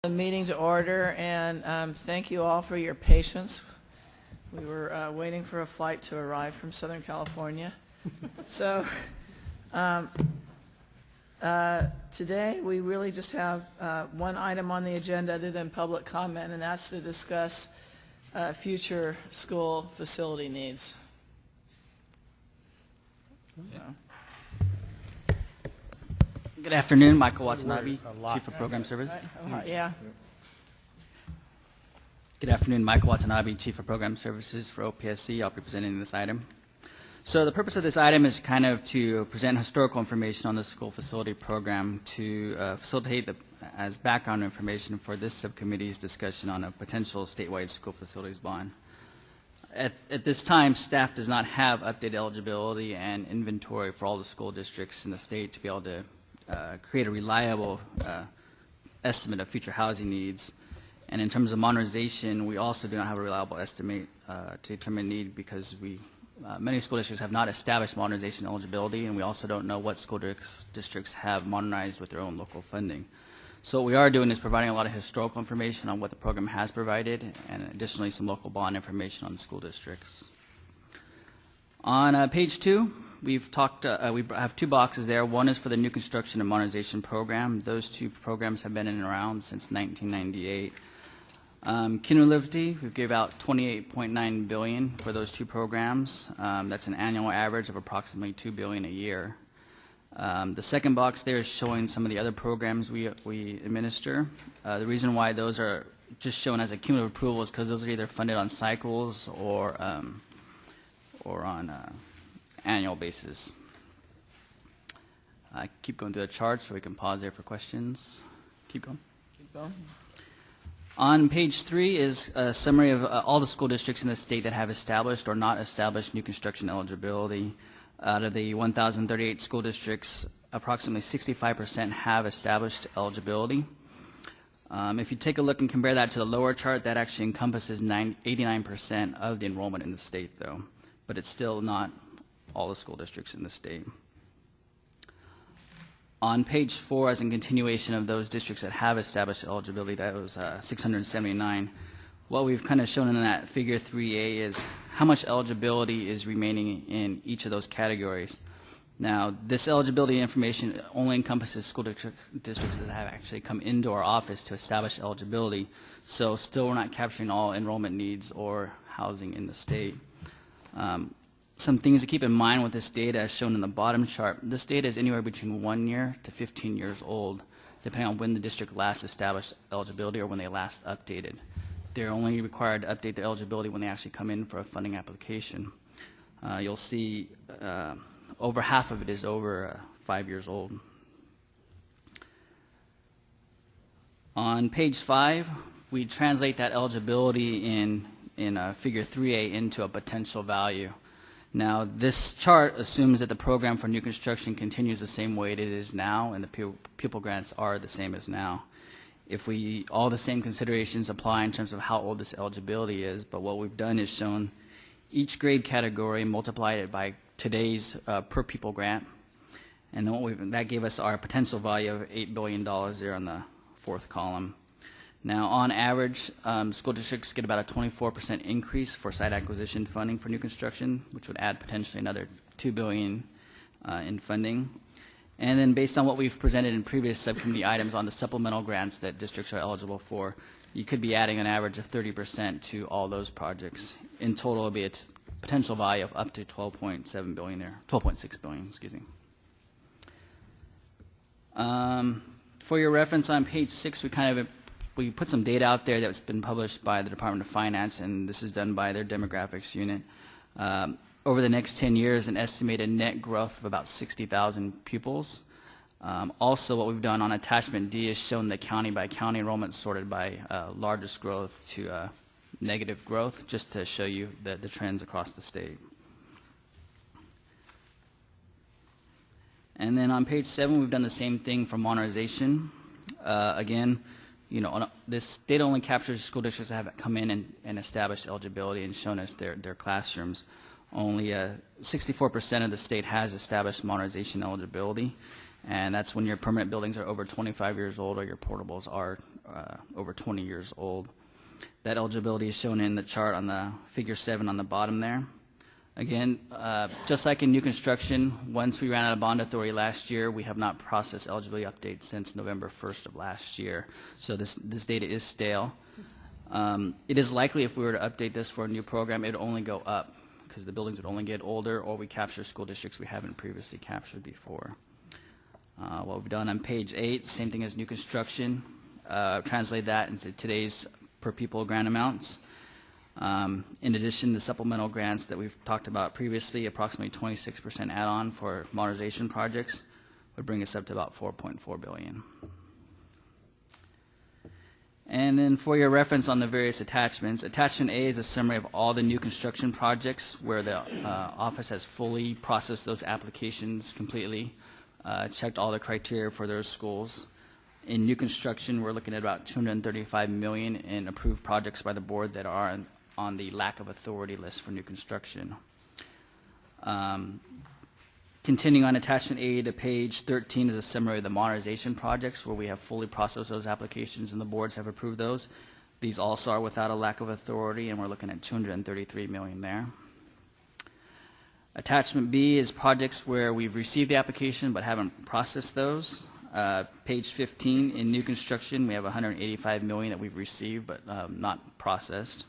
The meeting to order, and thank you all for your patience. We were waiting for a flight to arrive from Southern California. So today we really just have one item on the agenda other than public comment, and that's to discuss future school facility needs. So. Good afternoon, Michael Watanabe, Chief of Program Service. Yeah. Good afternoon, Michael Watanabe, Chief of Program Services for OPSC. I'll be presenting this item. So the purpose of this item is kind of to present historical information on the school facility program to facilitate as background information for this subcommittee's discussion on a potential statewide school facilities bond. At this time, staff does not have updated eligibility and inventory for all the school districts in the state to be able to create a reliable estimate of future housing needs. And in terms of modernization, we also do not have a reliable estimate to determine need because many school districts have not established modernization eligibility, and we also don't know what school districts have modernized with their own local funding. So what we are doing is providing a lot of historical information on what the program has provided, and additionally some local bond information on the school districts. On page 2, we have two boxes there. One is for the new construction and modernization program. Those two programs have been in and around since 1998. Cumulatively, we gave out $28.9 billion for those two programs. That's an annual average of approximately $2 billion a year. The second box there is showing some of the other programs we administer. The reason why those are just shown as a cumulative approval is because those are either funded on cycles or on annual basis. Keep going through the chart so we can pause there for questions. Keep going. Keep going. On page 3 is a summary of all the school districts in the state that have established or not established new construction eligibility. Out of the 1,038 school districts, approximately 65% have established eligibility. If you take a look and compare that to the lower chart, that actually encompasses 89% of the enrollment in the state, though. But it's still not all the school districts in the state. On page 4, as in continuation of those districts that have established eligibility, that was 679. What we've kind of shown in that figure 3A is how much eligibility is remaining in each of those categories. Now, this eligibility information only encompasses school districts that have actually come into our office to establish eligibility. So still we're not capturing all enrollment needs or housing in the state. Some things to keep in mind with this data as shown in the bottom chart. This data is anywhere between 1 year to 15 years old, depending on when the district last established eligibility or when they last updated. They're only required to update their eligibility when they actually come in for a funding application. You'll see over half of it is over 5 years old. On page 5, we translate that eligibility in figure 3A into a potential value. Now, this chart assumes that the program for new construction continues the same way it is now, and the pupil grants are the same as now. If all the same considerations apply in terms of how old this eligibility is, but what we've done is shown each grade category, multiplied it by today's per pupil grant, and then that gave us our potential value of $8 billion there on the 4th column. Now, on average, school districts get about a 24% increase for site acquisition funding for new construction, which would add potentially another $2 billion in funding. And then based on what we've presented in previous subcommittee items on the supplemental grants that districts are eligible for, you could be adding an average of 30% to all those projects. In total, it would be a potential value of up to $12.7 billion there, $12.6 billion, excuse me. For your reference on page 6, we put some data out there that's been published by the Department of Finance, and this is done by their demographics unit. Over the next 10 years, an estimated net growth of about 60,000 pupils. Also, what we've done on attachment D is shown the county by county enrollment sorted by largest growth to negative growth, just to show you the trends across the state. And then on page 7, we've done the same thing for modernization. Again, this data only captures school districts that have come in and established eligibility and shown us their classrooms. Only 64% of the state has established modernization eligibility, and that's when your permanent buildings are over 25 years old or your portables are over 20 years old. That eligibility is shown in the chart on the figure 7 on the bottom there. Again, just like in new construction, once we ran out of bond authority last year, we have not processed eligibility updates since November 1st of last year. So this data is stale. It is likely if we were to update this for a new program, it would only go up because the buildings would only get older, or we capture school districts we haven't previously captured before. What we've done on page 8, same thing as new construction, translate that into today's per pupil grant amounts. In addition, the supplemental grants that we've talked about previously, approximately 26% add-on for modernization projects, would bring us up to about $4.4 billion. And then for your reference on the various attachments, attachment A is a summary of all the new construction projects where the office has fully processed those applications completely, checked all the criteria for those schools. In new construction, we're looking at about $235 million in approved projects by the board that are on the lack of authority list for new construction. Continuing on attachment A to page 13 is a summary of the modernization projects where we have fully processed those applications and the boards have approved those. These also are without a lack of authority, and we're looking at $233 million there. Attachment B is projects where we've received the application but haven't processed those. Page 15, in new construction, we have $185 million that we've received but not processed.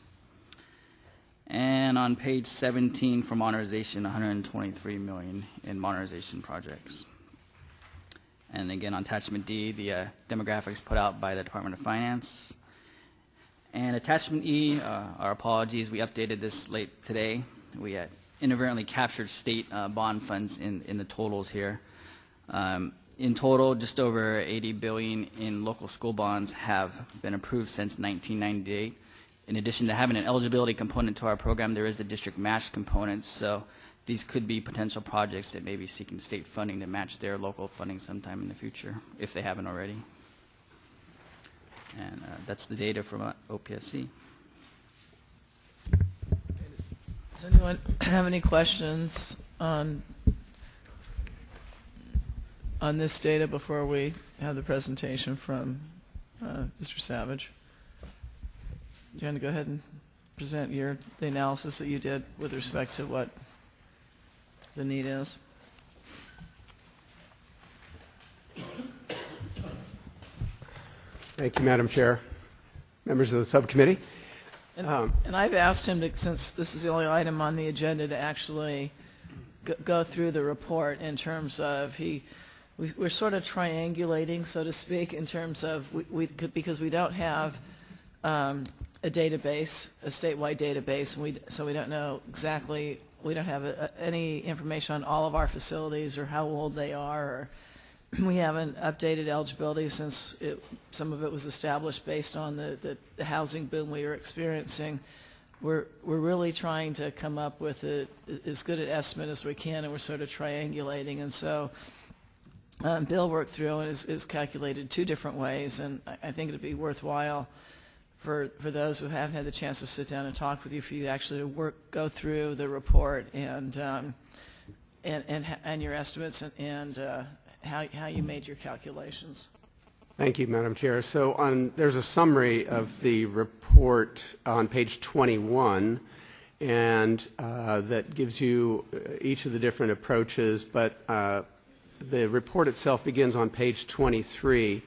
And on page 17 for modernization, $123 million in modernization projects. And again, on attachment D, the demographics put out by the Department of Finance. And attachment E, our apologies, we updated this late today. We inadvertently captured state bond funds in the totals here. In total, just over $80 billion in local school bonds have been approved since 1998. In addition to having an eligibility component to our program, there is the district match component, so these could be potential projects that may be seeking state funding to match their local funding sometime in the future, if they haven't already. And that's the data from OPSC. Does anyone have any questions on this data before we have the presentation from Mr. Savage? You want to go ahead and present the analysis that you did with respect to what the need is? Thank you, Madam Chair, members of the subcommittee. And I've asked him to, since this is the only item on the agenda, to actually go through the report in terms of we're sort of triangulating, so to speak, in terms of because we don't have a database, a statewide database, and so we don't know exactly, we don't have any information on all of our facilities or how old they are, or we haven't updated eligibility since some of it was established based on the housing boom we were experiencing. We're really trying to come up with as good an estimate as we can, and we're sort of triangulating, and so Bill worked through and is calculated 2 different ways, and I think it'd be worthwhile for those who haven't had the chance to sit down and talk with you, for you to actually go through the report and your estimates and how you made your calculations. Thank you, Madam Chair. So there's a summary of the report on page 21, and that gives you each of the different approaches, but the report itself begins on page 23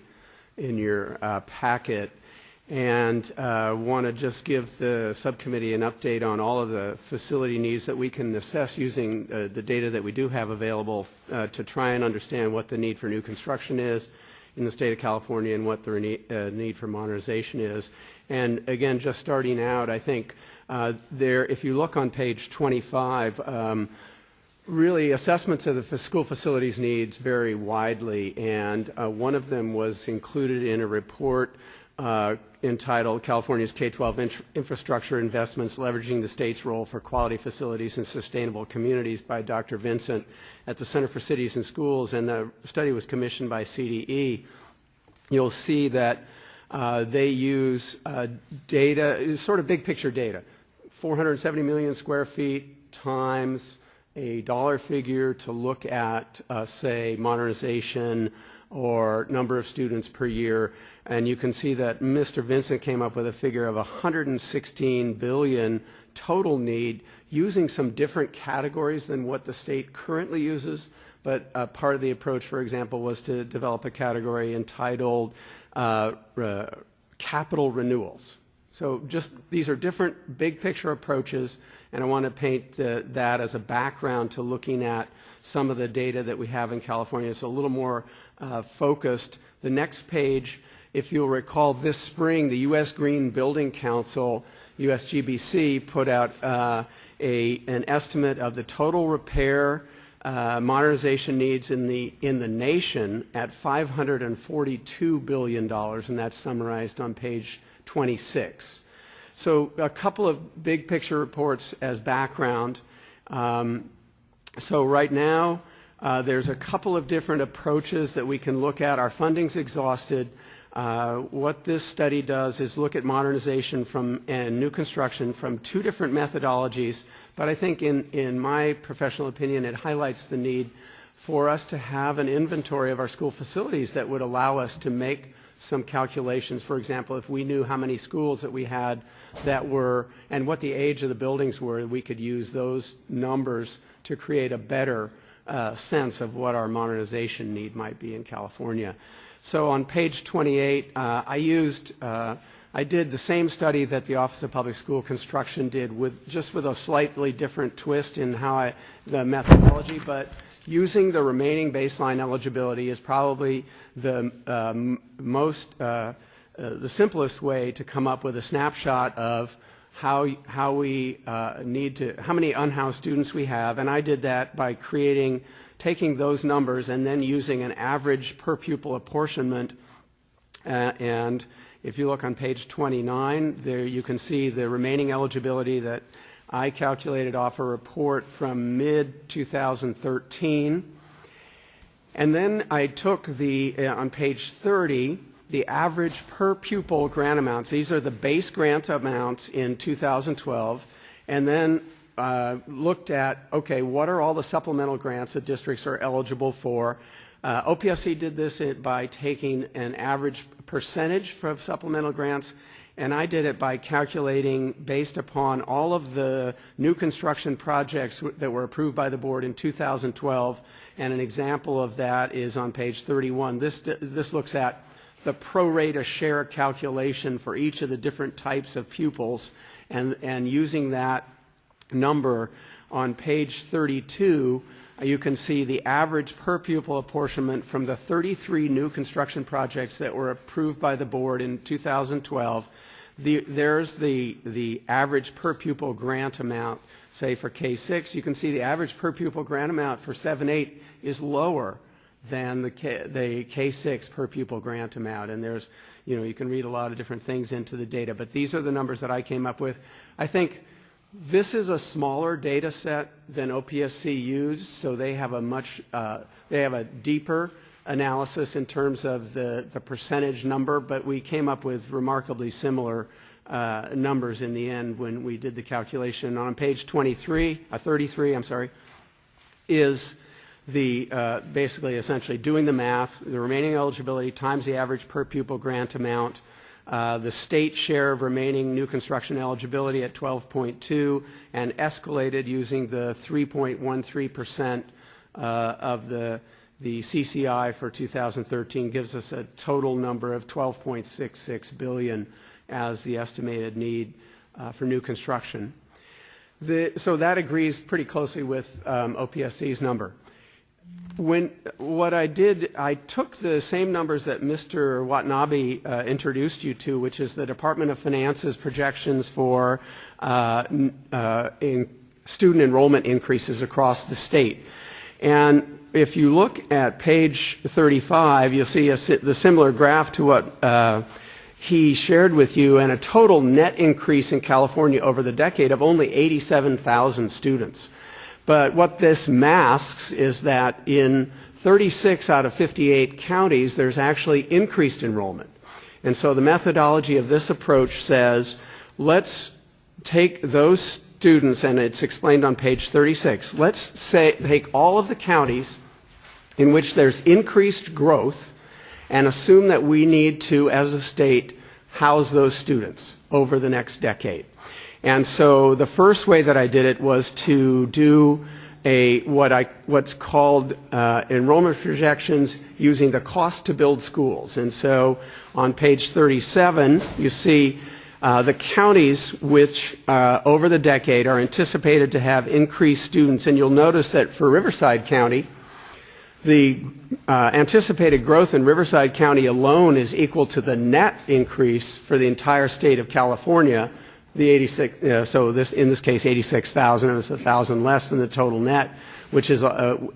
in your packet. And want to just give the subcommittee an update on all of the facility needs that we can assess using the data that we do have available to try and understand what the need for new construction is in the state of California and what the need for modernization is. And again, just starting out, I think if you look on page 25, really assessments of the school facilities needs vary widely, and one of them was included in a report entitled California's K-12 Infrastructure Investments Leveraging the State's Role for Quality Facilities and Sustainable Communities by Dr. Vincent at the Center for Cities and Schools, and the study was commissioned by CDE. You'll see that they use data, sort of big picture data, 470 million square feet times a dollar figure to look at, say, modernization or number of students per year. And you can see that Mr. Vincent came up with a figure of 116 billion total need, using some different categories than what the state currently uses. But part of the approach, for example, was to develop a category entitled capital renewals. So just these are different big picture approaches, and I want to paint that as a background to looking at some of the data that we have in California. It's a little more focused. The next page, if you'll recall, this spring the U.S. Green Building Council, USGBC, put out an estimate of the total repair modernization needs in the nation at $542 billion, and that's summarized on page 26. So a couple of big picture reports as background. So right now there's a couple of different approaches that we can look at. Our funding's exhausted. What this study does is look at modernization and new construction from two different methodologies, but I think in my professional opinion it highlights the need for us to have an inventory of our school facilities that would allow us to make some calculations. For example, if we knew how many schools that we had that were, and what the age of the buildings were, we could use those numbers to create a better sense of what our modernization need might be in California. So on page 28, I did the same study that the Office of Public School Construction did, just with a slightly different twist in how the methodology, but using the remaining baseline eligibility is probably the the simplest way to come up with a snapshot of how many unhoused students we have, and I did that by taking those numbers and then using an average per pupil apportionment. And if you look on page 29, there you can see the remaining eligibility that I calculated off a report from mid-2013. And then I took on page 30, the average per pupil grant amounts. These are the base grant amounts in 2012, and then looked at, okay, what are all the supplemental grants that districts are eligible for? OPSC did this by taking an average percentage of supplemental grants, and I did it by calculating based upon all of the new construction projects that were approved by the board in 2012, and an example of that is on page 31. This looks at the pro rata share calculation for each of the different types of pupils, and using that number on page 32, you can see the average per pupil apportionment from the 33 new construction projects that were approved by the board in 2012. There's the average per pupil grant amount, say for K6. You can see the average per pupil grant amount for 7-8 is lower than the K6 per pupil grant amount. And there's, you can read a lot of different things into the data, but these are the numbers that I came up with. I think this is a smaller data set than OPSC used, so they have a deeper analysis in terms of the percentage number, but we came up with remarkably similar numbers in the end when we did the calculation. On page 33, is basically essentially doing the math, the remaining eligibility times the average per pupil grant amount, the state share of remaining new construction eligibility at 12.2, and escalated using the 3.13% of the CCI for 2013 gives us a total number of $12.66 billion as the estimated need for new construction. So that agrees pretty closely with OPSC's number. What I did, I took the same numbers that Mr. Watanabe introduced you to, which is the Department of Finance's projections for student enrollment increases across the state. And if you look at page 35, you'll see the similar graph to what he shared with you, and a total net increase in California over the decade of only 87,000 students. But what this masks is that in 36 out of 58 counties, there's actually increased enrollment. And so the methodology of this approach says, let's take those students, and it's explained on page 36, take all of the counties in which there's increased growth and assume that we need to, as a state, house those students over the next decade. And so the first way that I did it was to do what's called enrollment projections using the cost to build schools. And so on page 37, you see the counties which over the decade are anticipated to have increased students. And you'll notice that for Riverside County, the anticipated growth in Riverside County alone is equal to the net increase for the entire state of California, the 86, so in this case 86,000, and it's 1,000 less than the total net, which is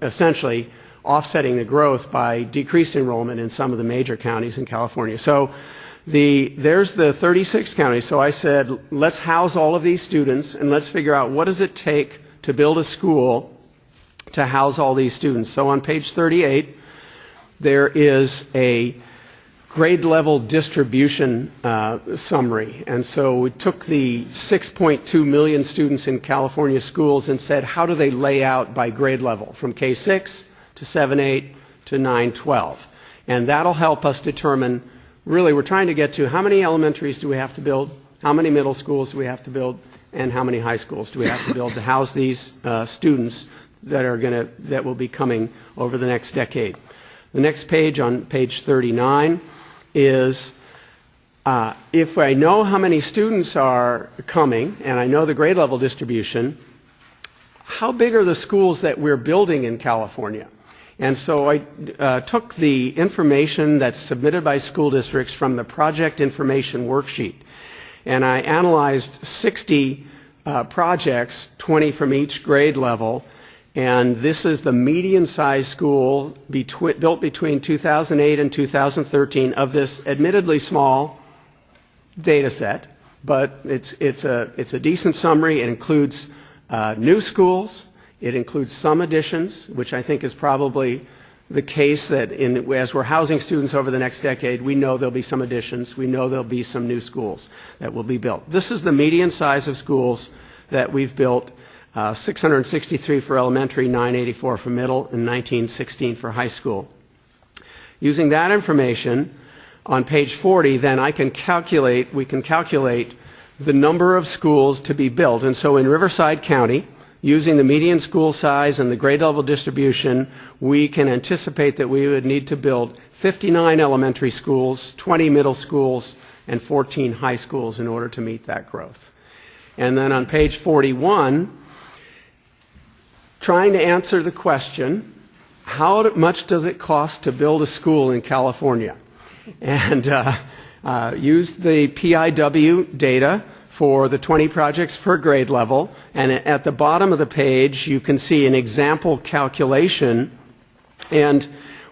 essentially offsetting the growth by decreased enrollment in some of the major counties in California. So there's the 36 counties. So I said, let's house all of these students and let's figure out what does it take to build a school to house all these students. So on page 38, there is a grade level distribution summary. And so we took the 6.2 million students in California schools and said, how do they lay out by grade level from K6 to 7-8 to 9-12? And that'll help us determine, really we're trying to get to how many elementaries do we have to build, how many middle schools do we have to build, and how many high schools do we have to build to house these students that will be coming over the next decade. The next page, on page 39, is if I know how many students are coming and I know the grade level distribution, how big are the schools that we're building in California? And so I took the information that's submitted by school districts from the project information worksheet, and I analyzed 60 projects, 20 from each grade level. And this is the median-sized school built between 2008 and 2013 of this admittedly small data set, but it's a decent summary. It includes new schools. It includes some additions, which I think is probably the case that as we're housing students over the next decade, we know there'll be some additions. We know there'll be some new schools that will be built. This is the median size of schools that we've built. 663 for elementary, 984 for middle, and 1916 for high school. Using that information, on page 40, then we can calculate the number of schools to be built. And so in Riverside County, using the median school size and the grade level distribution, we can anticipate that we would need to build 59 elementary schools, 20 middle schools, and 14 high schools in order to meet that growth. And then on page 41, trying to answer the question, how much does it cost to build a school in California? And used the PIW data for the 20 projects per grade level. And at the bottom of the page, you can see an example calculation. And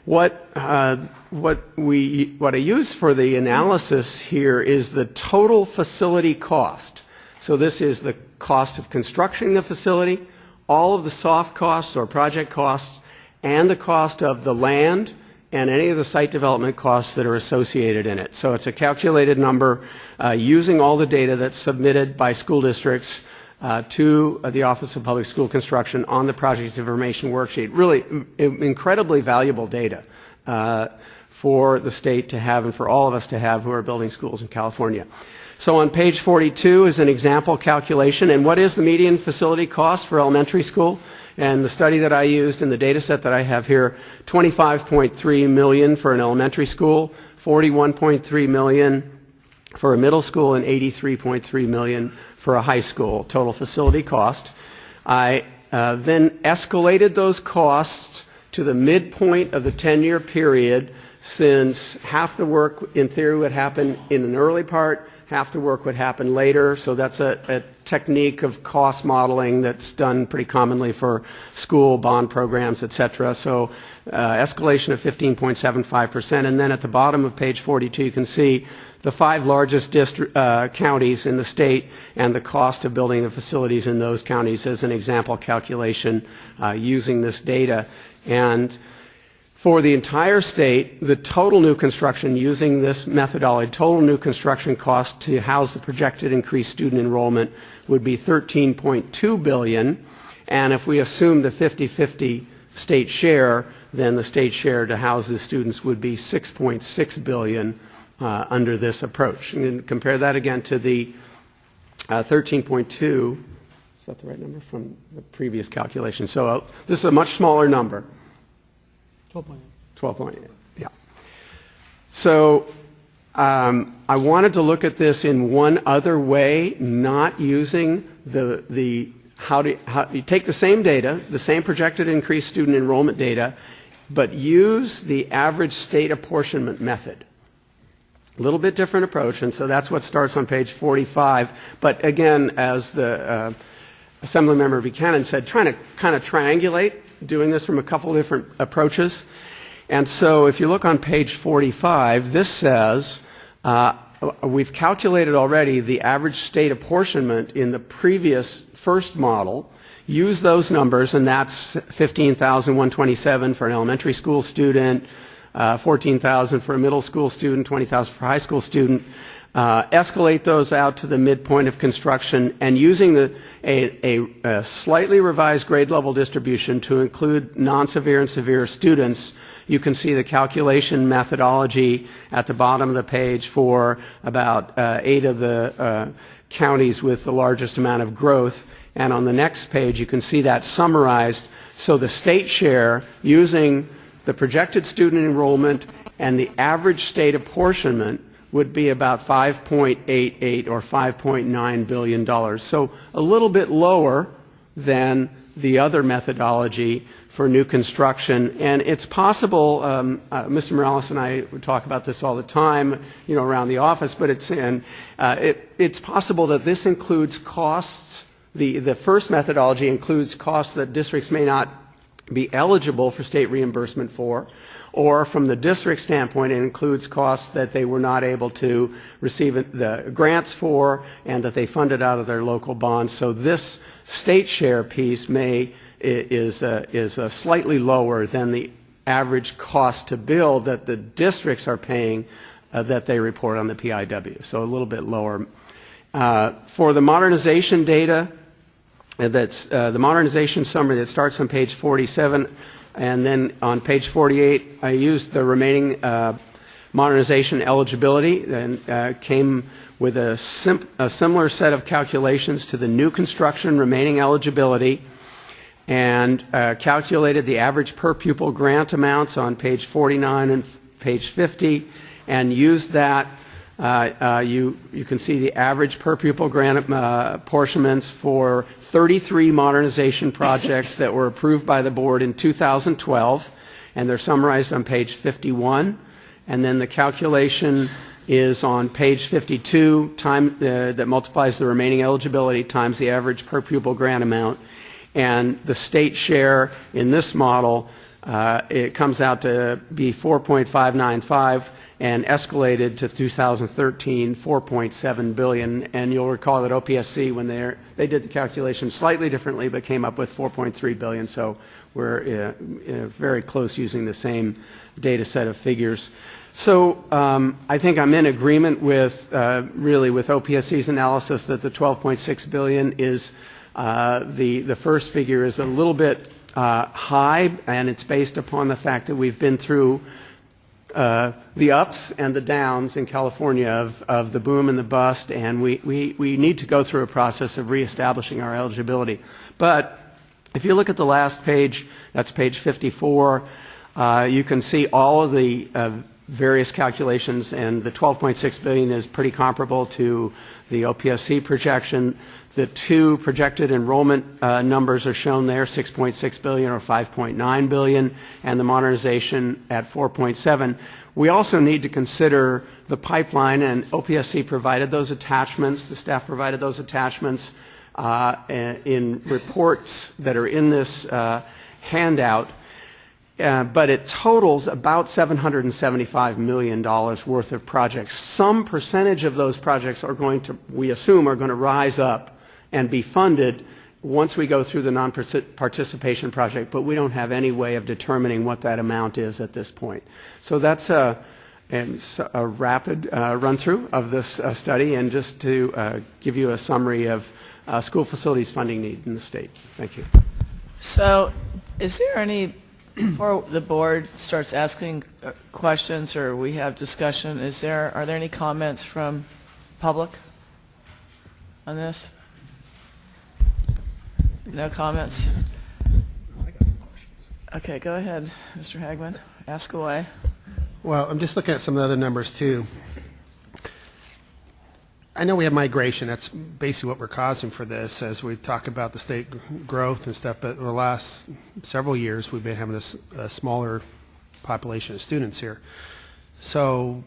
what I use for the analysis here is the total facility cost. So this is the cost of constructing the facility, all of the soft costs or project costs, and the cost of the land and any of the site development costs that are associated in it. So it's a calculated number using all the data that's submitted by school districts to the Office of Public School Construction on the project information worksheet. Really incredibly valuable data for the state to have and for all of us to have who are building schools in California. So on page 42 is an example calculation. And what is the median facility cost for elementary school? And the study that I used and the data set that I have here, $25.3 million for an elementary school, $41.3 million for a middle school, and $83.3 million for a high school total facility cost. I then escalated those costs to the midpoint of the 10-year period, since half the work in theory would happen in an early part, half the work would happen later. So that's a technique of cost modeling that's done pretty commonly for school bond programs, et cetera. So escalation of 15.75%. And then at the bottom of page 42, you can see the 5 largest counties in the state and the cost of building the facilities in those counties as an example calculation using this data. And for the entire state, the total new construction using this methodology, total new construction cost to house the projected increased student enrollment would be $13.2 billion. And if we assumed a 50-50 state share, then the state share to house the students would be $6.6 billion under this approach. And compare that again to the 13.2. Is that the right number from the previous calculation? So this is a much smaller number. 12.8. 12.8, yeah. So I wanted to look at this in one other way, not using how you take the same data, the same projected increased student enrollment data, but use the average state apportionment method. A little bit different approach, and so that's what starts on page 45. But again, as the Assemblymember Buchanan said, trying to kind of triangulate, doing this from a couple different approaches. And so if you look on page 45, this says we've calculated already the average state apportionment in the previous first model. Use those numbers, and that's 15,127 for an elementary school student, 14,000 for a middle school student, 20,000 for a high school student. Escalate those out to the midpoint of construction, and using a slightly revised grade level distribution to include non-severe and severe students, you can see the calculation methodology at the bottom of the page for about 8 of the counties with the largest amount of growth. And on the next page, you can see that summarized. So the state share, using the projected student enrollment and the average state apportionment, would be about $5.88 or $5.9 billion. So a little bit lower than the other methodology for new construction. And it's possible, Mr. Morales and I would talk about this all the time, you know, around the office, but it's possible that this includes costs. The first methodology includes costs that districts may not be eligible for state reimbursement for, or from the district standpoint, it includes costs that they were not able to receive the grants for and that they funded out of their local bonds. So this state share piece is slightly lower than the average cost to build that the districts are paying that they report on the PIW, so a little bit lower. For the modernization data, that's the Modernization Summary that starts on page 47, and then on page 48, I used the remaining modernization eligibility and came with a similar set of calculations to the new construction remaining eligibility, and calculated the average per pupil grant amounts on page 49 and page 50, and used that. You can see the average per pupil grant apportionments for 33 modernization projects that were approved by the board in 2012, and they're summarized on page 51. And then the calculation is on page 52, that multiplies the remaining eligibility times the average per pupil grant amount. And the state share in this model, it comes out to be 4.595, and escalated to 2013, $4.7 billion. And you'll recall that OPSC, when they did the calculation slightly differently, but came up with $4.3 billion. So we're very close, using the same data set of figures. So I think I'm in agreement with really with OPSC's analysis that the $12.6 billion is the first figure is a little bit high, and it's based upon the fact that we've been through the ups and the downs in California of the boom and the bust, and we need to go through a process of reestablishing our eligibility. But if you look at the last page, that's page 54, you can see all of the various calculations, and the $12.6 billion is pretty comparable to the OPSC projection. The two projected enrollment numbers are shown there, $6.6 billion or $5.9 billion, and the modernization at $4.7. We also need to consider the pipeline, and OPSC provided those attachments, the staff provided those attachments in reports that are in this handout, but it totals about $775 million worth of projects. Some percentage of those projects are going to, we assume, are going to rise up and be funded once we go through the non-participation project, but we don't have any way of determining what that amount is at this point. So that's a rapid run-through of this study, and just to give you a summary of school facilities funding need in the state. Thank you. So is there any Before the board starts asking questions or we have discussion, are there any comments from public on this? No comments? Okay, go ahead, Mr. Hagman. Ask away. Well, I'm just looking at some of the other numbers too. I know we have migration. That's basically what we're causing for this as we talk about the state growth and stuff. But in the last several years, we've been having a smaller population of students here. So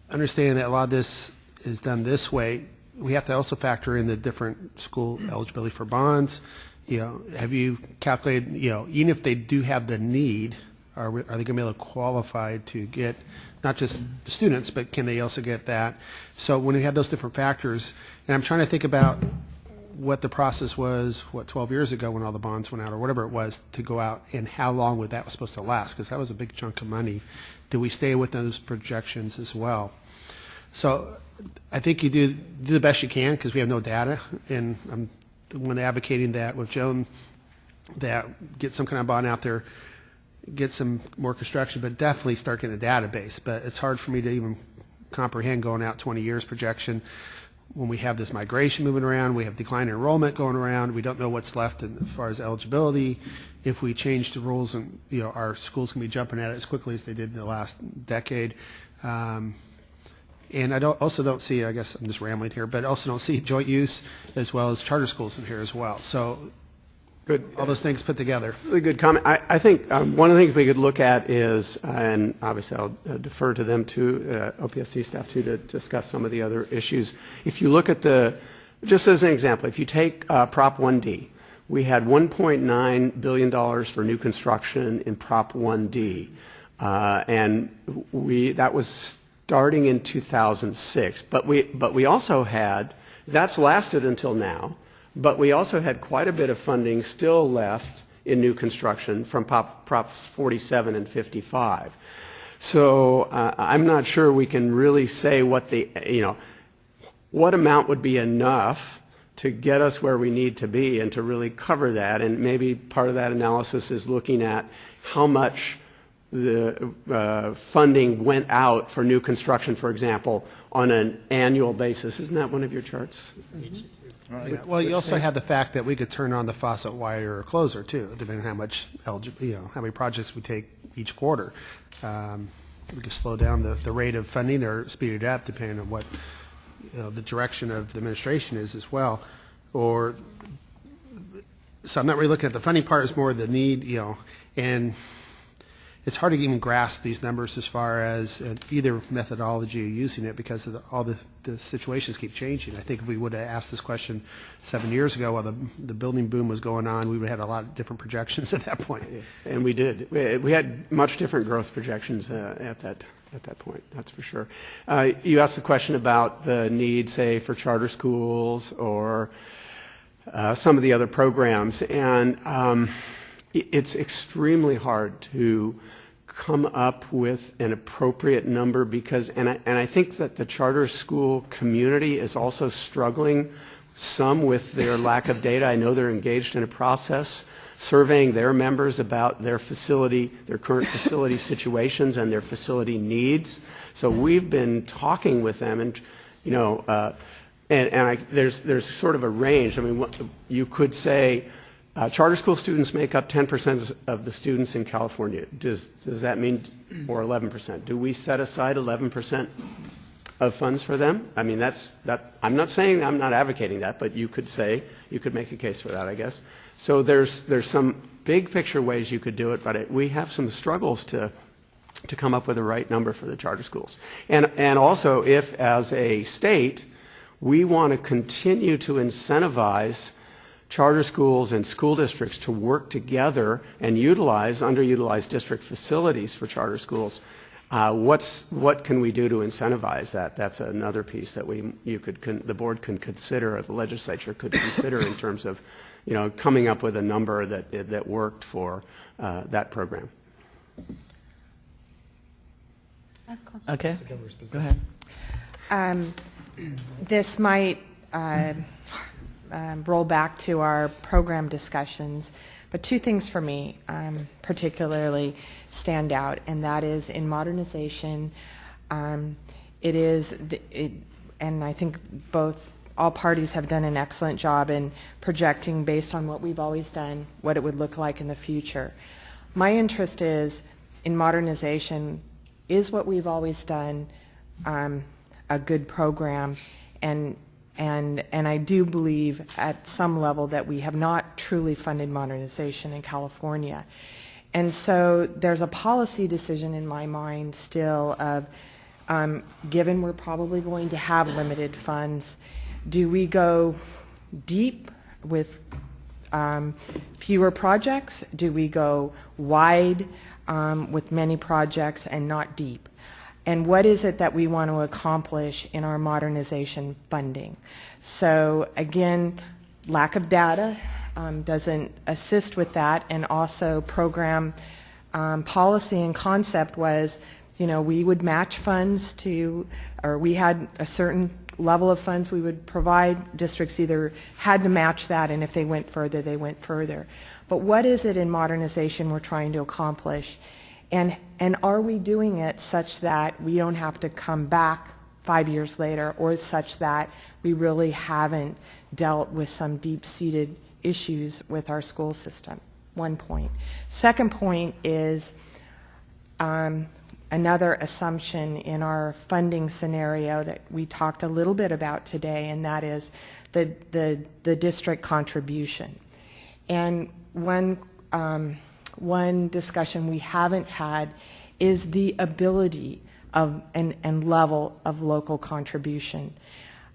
understanding that a lot of this is done this way, we have to also factor in the different school eligibility for bonds. You know, have you calculated, you know, even if they do have the need, are they going to be able to qualify to get not just the students, but can they also get that? So when we have those different factors, and I'm trying to think about what the process was, 12 years ago when all the bonds went out or whatever it was to go out, and how long would that was supposed to last, because that was a big chunk of money. Do we stay with those projections as well? So I think you do the best you can because we have no data, and I'm the one advocating that with Joan, that get some kind of bond out there, get some more construction, but definitely start getting a database. But it's hard for me to even comprehend going out 20 years projection when we have this migration moving around, we have decline in enrollment going around, we don't know what's left as far as eligibility. If we change the rules, and you know, our schools can be jumping at it as quickly as they did in the last decade. And I also don't see, I guess I'm just rambling here, but I also don't see joint use as well as charter schools in here as well. So good. All those things put together. Really good comment. I think one of the things we could look at is, and obviously I'll defer to them too, OPSC staff too, to discuss some of the other issues. If you look at just as an example, if you take Prop 1D, we had $1.9 billion for new construction in Prop 1D, and that was starting in 2006. But we also had, that's lasted until now. But we also had quite a bit of funding still left in new construction from Props 47 and 55. So I'm not sure we can really say what what amount would be enough to get us where we need to be and to really cover that. And maybe part of that analysis is looking at how much the funding went out for new construction, for example, on an annual basis. Isn't that one of your charts? Mm-hmm. Well, you also have the fact that we could turn on the faucet wider or closer too, depending on how much how many projects we take each quarter. We could slow down the rate of funding or speed it up depending on what the direction of the administration is as well. So I'm not really looking at the funding part; it's more the need, and it's hard to even grasp these numbers as far as either methodology or using it because of all the situations keep changing. I think if we would have asked this question 7 years ago while the building boom was going on, we would have had a lot of different projections at that point. And we did. We had much different growth projections at that point, that's for sure. You asked the question about the need, say, for charter schools or some of the other programs, and it's extremely hard to come up with an appropriate number because, and I think that the charter school community is also struggling some with their lack of data. I know they're engaged in a process surveying their members about their current facility situations and their facility needs. So we've been talking with them, and there's sort of a range. I mean, you could say charter school students make up 10% of the students in California. Does that mean, or 11%? Do we set aside 11% of funds for them? I mean, I'm not saying, I'm not advocating that, but you could make a case for that, I guess. So there's some big picture ways you could do it, but we have some struggles to come up with the right number for the charter schools. And also, if as a state, we want to continue to incentivize charter schools and school districts to work together and utilize underutilized district facilities for charter schools, what can we do to incentivize that? That's another piece that the board can consider, or the legislature could consider in terms of coming up with a number that worked for that program. Okay, go ahead. This might roll back to our program discussions, But two things for me particularly stand out, and that is in modernization, it is, and I think all parties have done an excellent job in projecting based on what we've always done, what it would look like in the future. My interest is in modernization, is what we've always done a good program, and I do believe at some level that we have not truly funded modernization in California. And so there's a policy decision in my mind still of, given we're probably going to have limited funds, do we go deep with fewer projects? Do we go wide with many projects and not deep? And what is it that we want to accomplish in our modernization funding? So again, lack of data doesn't assist with that, and also program policy and concept was, we would match funds to, or we had a certain level of funds we would provide. Districts either had to match that, and if they went further, they went further. But what is it in modernization we're trying to accomplish? And are we doing it such that we don't have to come back 5 years later, or such that we really haven't dealt with some deep-seated issues with our school system? One point. Second point is another assumption in our funding scenario that we talked a little bit about today, and that is the district contribution. And one discussion we haven't had is the ability of and level of local contribution.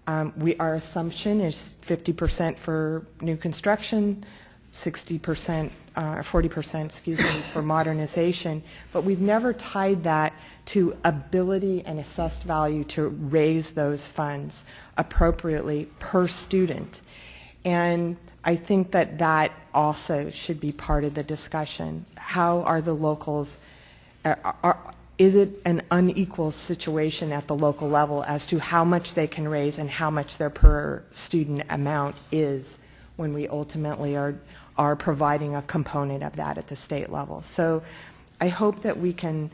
Our assumption is 50% for new construction, 60%, 40%, excuse me, for modernization, but we've never tied that to ability and assessed value to raise those funds appropriately per student. And I think that also should be part of the discussion. How are the locals, is it an unequal situation at the local level as to how much they can raise and how much their per student amount is when we ultimately are providing a component of that at the state level? So I hope that we can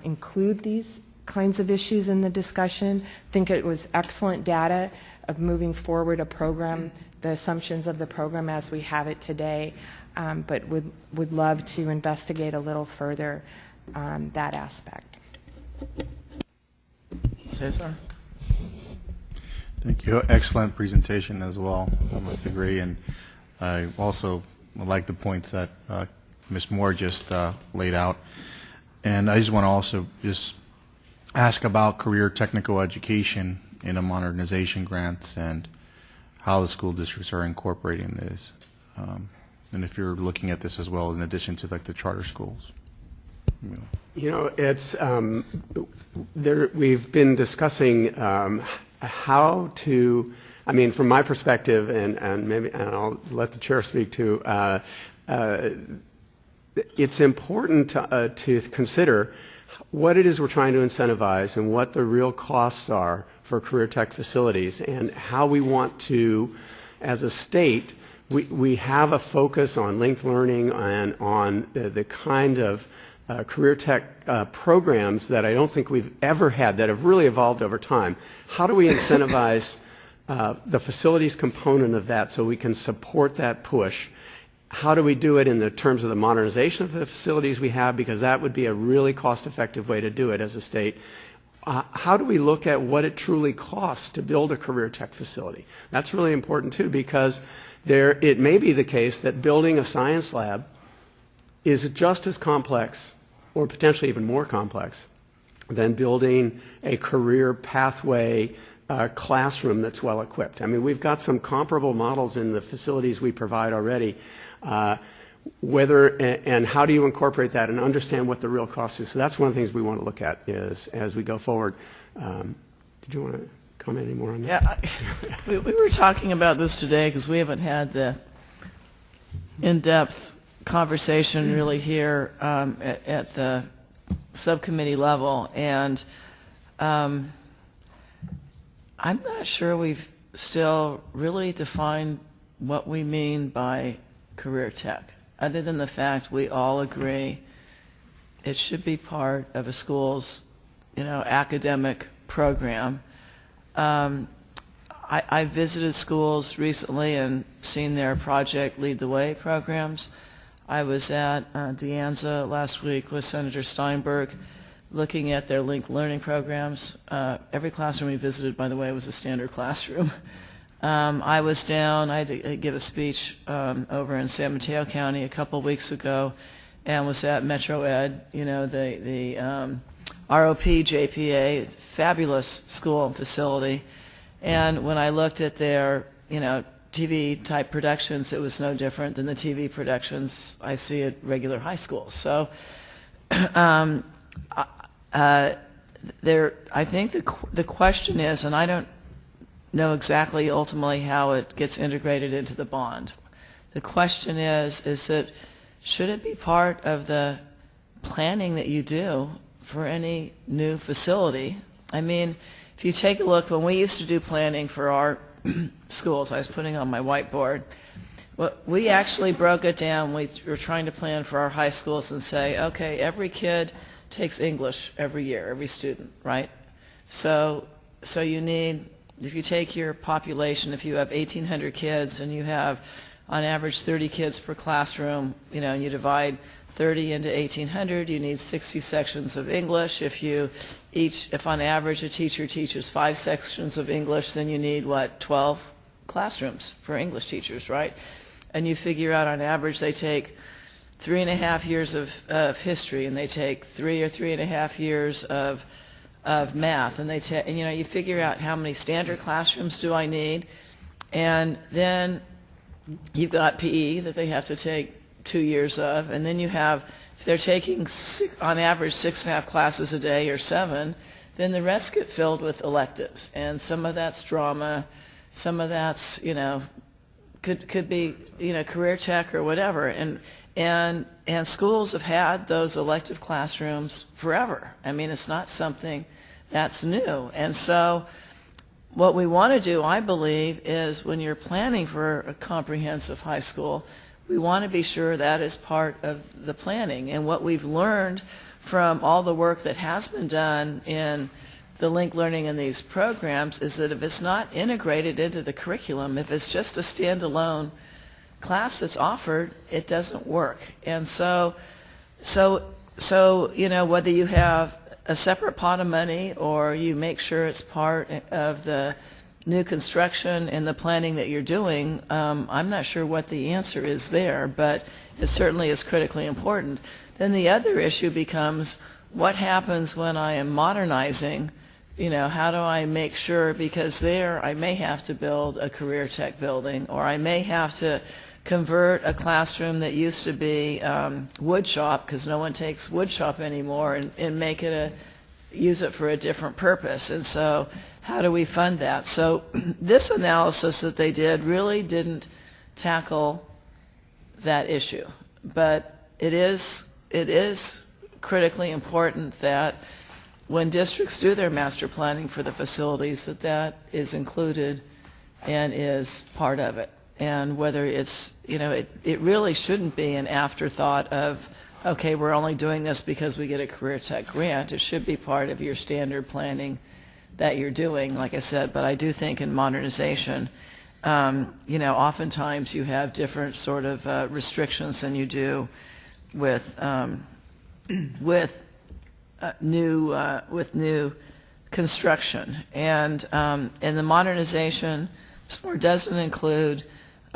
include these kinds of issues in the discussion. I think it was excellent data of moving forward a program, the assumptions of the program as we have it today, but would love to investigate a little further that aspect. Cesar? Thank you. Excellent presentation as well. I must agree. And I also like the points that Ms. Moore just laid out. And I just want to also just ask about career technical education in the modernization grants and how the school districts are incorporating this. And if you're looking at this as well in addition to like the charter schools. It's we've been discussing how to, from my perspective, and I'll let the chair speak too, it's important to consider what it is we're trying to incentivize and what the real costs are for career tech facilities, and how we want to, as a state, we have a focus on linked learning and on the kind of career tech programs that I don't think we've ever had that have really evolved over time. How do we incentivize the facilities component of that so we can support that push? How do we do it in the terms of the modernization of the facilities we have, because that would be a really cost-effective way to do it as a state? How do we look at what it truly costs to build a career tech facility? That's really important too, because it may be the case that building a science lab is just as complex, or potentially even more complex, than building a career pathway classroom that's well equipped. We've got some comparable models in the facilities we provide already. And how do you incorporate that and understand what the real cost is? So that's one of the things we want to look at as we go forward. Did you want to comment any more on that? Yeah, we were talking about this today because we haven't had the in-depth conversation really here at the subcommittee level, and I'm not sure we've still really defined what we mean by career tech. other than the fact we all agree it should be part of a school's, academic program. I visited schools recently and seen their Project Lead the Way programs. I was at De Anza last week with Senator Steinberg looking at their linked learning programs. Every classroom we visited, by the way, was a standard classroom. I was down, I had to give a speech over in San Mateo County a couple weeks ago and was at Metro Ed, the ROP JPA, it's a fabulous school and facility. And when I looked at their, TV type productions, it was no different than the TV productions I see at regular high schools. So I think the question is, and I don't know exactly ultimately how it gets integrated into the bond. The question is that should it be part of the planning that you do for any new facility? I mean, if you take a look, when we used to do planning for our schools, I was putting on my whiteboard, we actually broke it down. We were trying to plan for our high schools and say, okay, every kid takes English every year, every student, right? So you need, if you take your population, if you have 1,800 kids and you have on average 30 kids per classroom, and you divide 30 into 1,800, you need 60 sections of English. If on average a teacher teaches 5 sections of English, then you need, 12 classrooms for English teachers, right? And you figure out on average they take 3.5 years of history, and they take 3 or 3.5 years of math, and you figure out how many standard classrooms do I need, and then you've got PE that they have to take 2 years of, and then you have, if they're taking on average 6.5 classes a day or 7, then the rest get filled with electives, and some of that's drama, some of that's could be career tech or whatever, and schools have had those elective classrooms forever. I mean, it's not something that's new, and so what we want to do, I believe, is when you're planning for a comprehensive high school, we want to be sure that is part of the planning. And what we've learned from all the work that has been done in the linked learning in these programs is that if it's not integrated into the curriculum, if it's just a standalone class that's offered, it doesn't work. And so whether you have a separate pot of money or you make sure it's part of the new construction and the planning that you're doing, I'm not sure what the answer is there, but it certainly is critically important. Then the other issue becomes what happens when I am modernizing. How do I make sure, because there I may have to build a career tech building, or I may have to convert a classroom that used to be wood shop, because no one takes wood shop anymore, and make it use it for a different purpose. And so how do we fund that? So this analysis that they did really didn't tackle that issue, but it is critically important that when districts do their master planning for the facilities, that is included and is part of it. And whether it's, it really shouldn't be an afterthought of, okay, we're only doing this because we get a career tech grant. It should be part of your standard planning that you're doing, like I said. But I do think in modernization, oftentimes you have different sort of restrictions than you do with new construction. And the modernization doesn't include,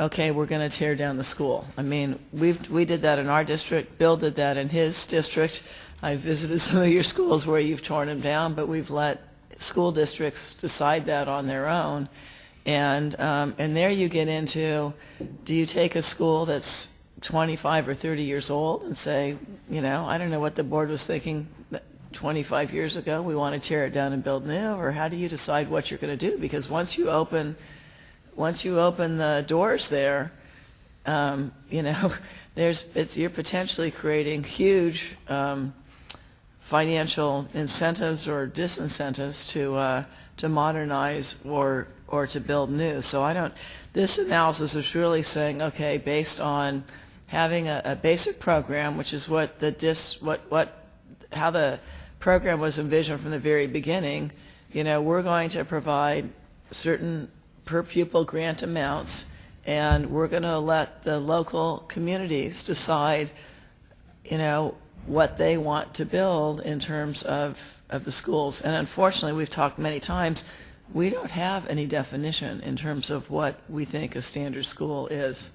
okay, we're going to tear down the school. I mean, we did that in our district. Bill did that in his district. I visited some of your schools where you've torn them down, but we've let school districts decide that on their own. And there you get into, do you take a school that's 25 or 30 years old and say, I don't know what the board was thinking 25 years ago, we want to tear it down and build new, or how do you decide what you're going to do? Because once you open the doors there, you're potentially creating huge financial incentives or disincentives to modernize or to build new. So this analysis is really saying, okay, based on having a basic program, which is what how the program was envisioned from the very beginning. You know, we're going to provide certain per pupil grant amounts, and we're going to let the local communities decide, you know, what they want to build in terms of the schools. And unfortunately, we've talked many times, we don't have any definition in terms of what we think a standard school is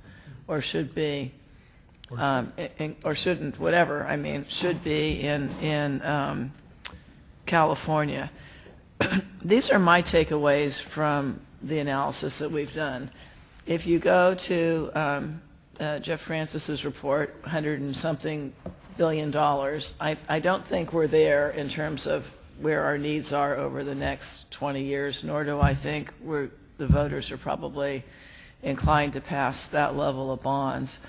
or should be, or shouldn't, whatever. I mean, should be in California. These are my takeaways from the analysis that we've done. If you go to Jeff Francis's report, 100 and something $billion, I don't think we're there in terms of where our needs are over the next 20 years, nor do I think the voters are probably inclined to pass that level of bonds.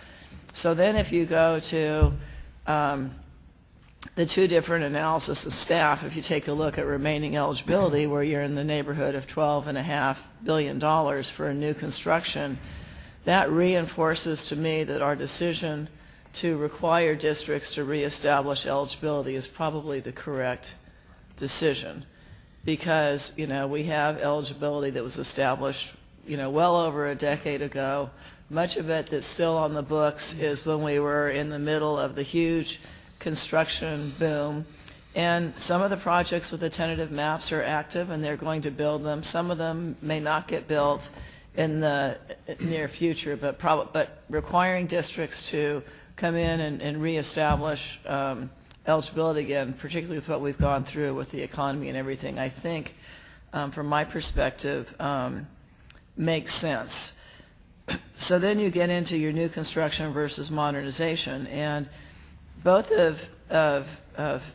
So then if you go to the two different analysis of staff, if you take a look at remaining eligibility, where you're in the neighborhood of $12.5 billion for a new construction, that reinforces to me that our decision to require districts to reestablish eligibility is probably the correct decision, because, you know, we have eligibility that was established, you know, well over a decade ago. Much of it that's still on the books is when we were in the middle of the huge construction boom, and some of the projects with the tentative maps are active and they're going to build them. Some of them may not get built in the near future, but requiring districts to come in and reestablish eligibility again, particularly with what we've gone through with the economy and everything, I think, from my perspective, makes sense. So then you get into your new construction versus modernization, and both of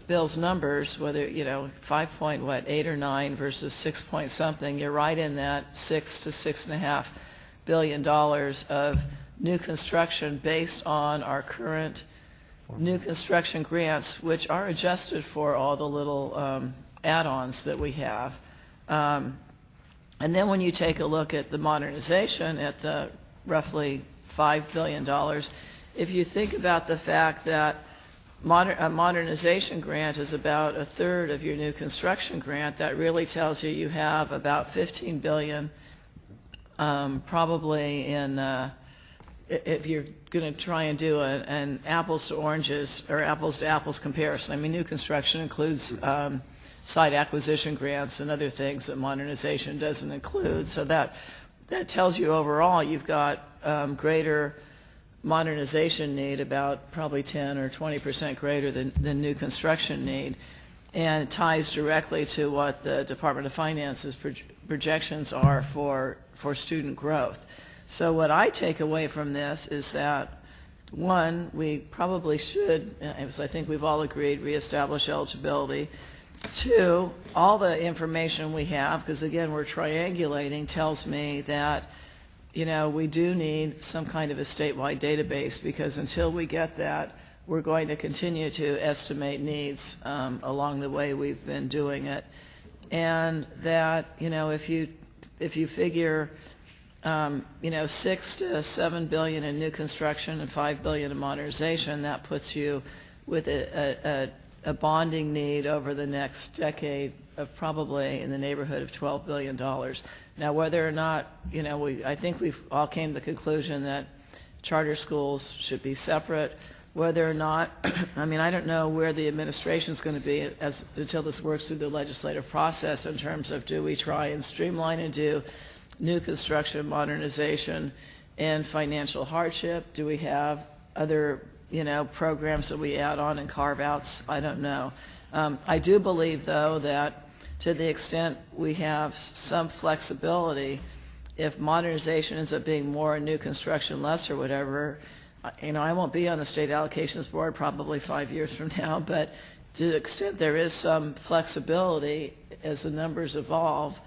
Bill's numbers, whether, you know, 5.8 or 9 versus 6 point something, you're right in that $6 to $6.5 billion of new construction based on our current new construction grants, which are adjusted for all the little add-ons that we have. And then when you take a look at the modernization at the roughly $5 billion, if you think about the fact that a modernization grant is about a third of your new construction grant, that really tells you you have about $15 billion probably in, if you're going to try and do an apples to oranges or apples to apples comparison. I mean, new construction includes site acquisition grants and other things that modernization doesn't include. So that tells you overall you've got greater modernization need, about probably 10 or 20% greater than new construction need, and it ties directly to what the Department of Finance's projections are for student growth. So what I take away from this is that, one, we probably should, as I think we've all agreed, reestablish eligibility. Two, all the information we have, because again we're triangulating, tells me that, you know, we do need some kind of a statewide database, because until we get that, we're going to continue to estimate needs along the way we've been doing it. And that, you know, if you figure, you know, 6 to 7 billion in new construction and 5 billion in modernization, that puts you with a bonding need over the next decade of probably in the neighborhood of $12 billion. Now, whether or not, you know, I think we've all came to the conclusion that charter schools should be separate. Whether or not, I mean, I don't know where the administration is going to be until this works through the legislative process in terms of, do we try and streamline and do new construction, modernization, and financial hardship? Do we have other, you know, programs that we add on and carve-outs? I don't know. I do believe, though, that to the extent we have some flexibility, if modernization ends up being more and new construction less or whatever, you know, I won't be on the state allocations board probably 5 years from now, but to the extent there is some flexibility as the numbers evolve,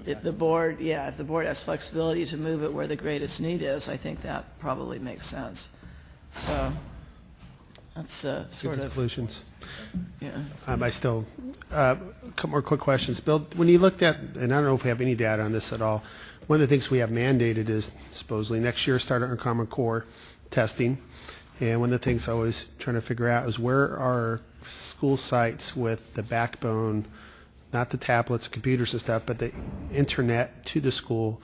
if the board has flexibility to move it where the greatest need is, I think that probably makes sense. So that's sort of conclusions. Yeah. I still, a couple more quick questions. Bill, when you looked at, and I don't know if we have any data on this at all, one of the things we have mandated is supposedly next year start our Common Core, testing. And one of the things I was trying to figure out is where are school sites with the backbone, not the tablets, computers and stuff, but the internet to the school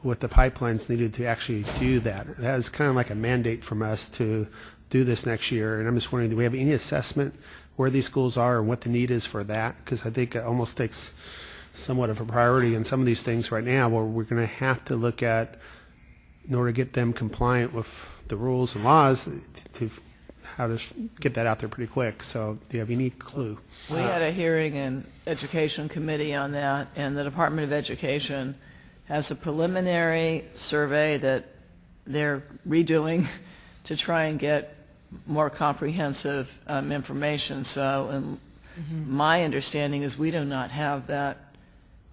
with the pipelines needed to actually do that. That is kind of like a mandate from us to do this next year. And I'm just wondering, do we have any assessment where these schools are and what the need is for that? Because I think it almost takes somewhat of a priority in some of these things right now where we're going to have to look at, in order to get them compliant with the rules and laws, to how to get that out there pretty quick. So do you have any clue? We had a hearing in Education Committee on that, and the Department of Education has a preliminary survey that they're redoing to try and get more comprehensive information. So my understanding is we do not have that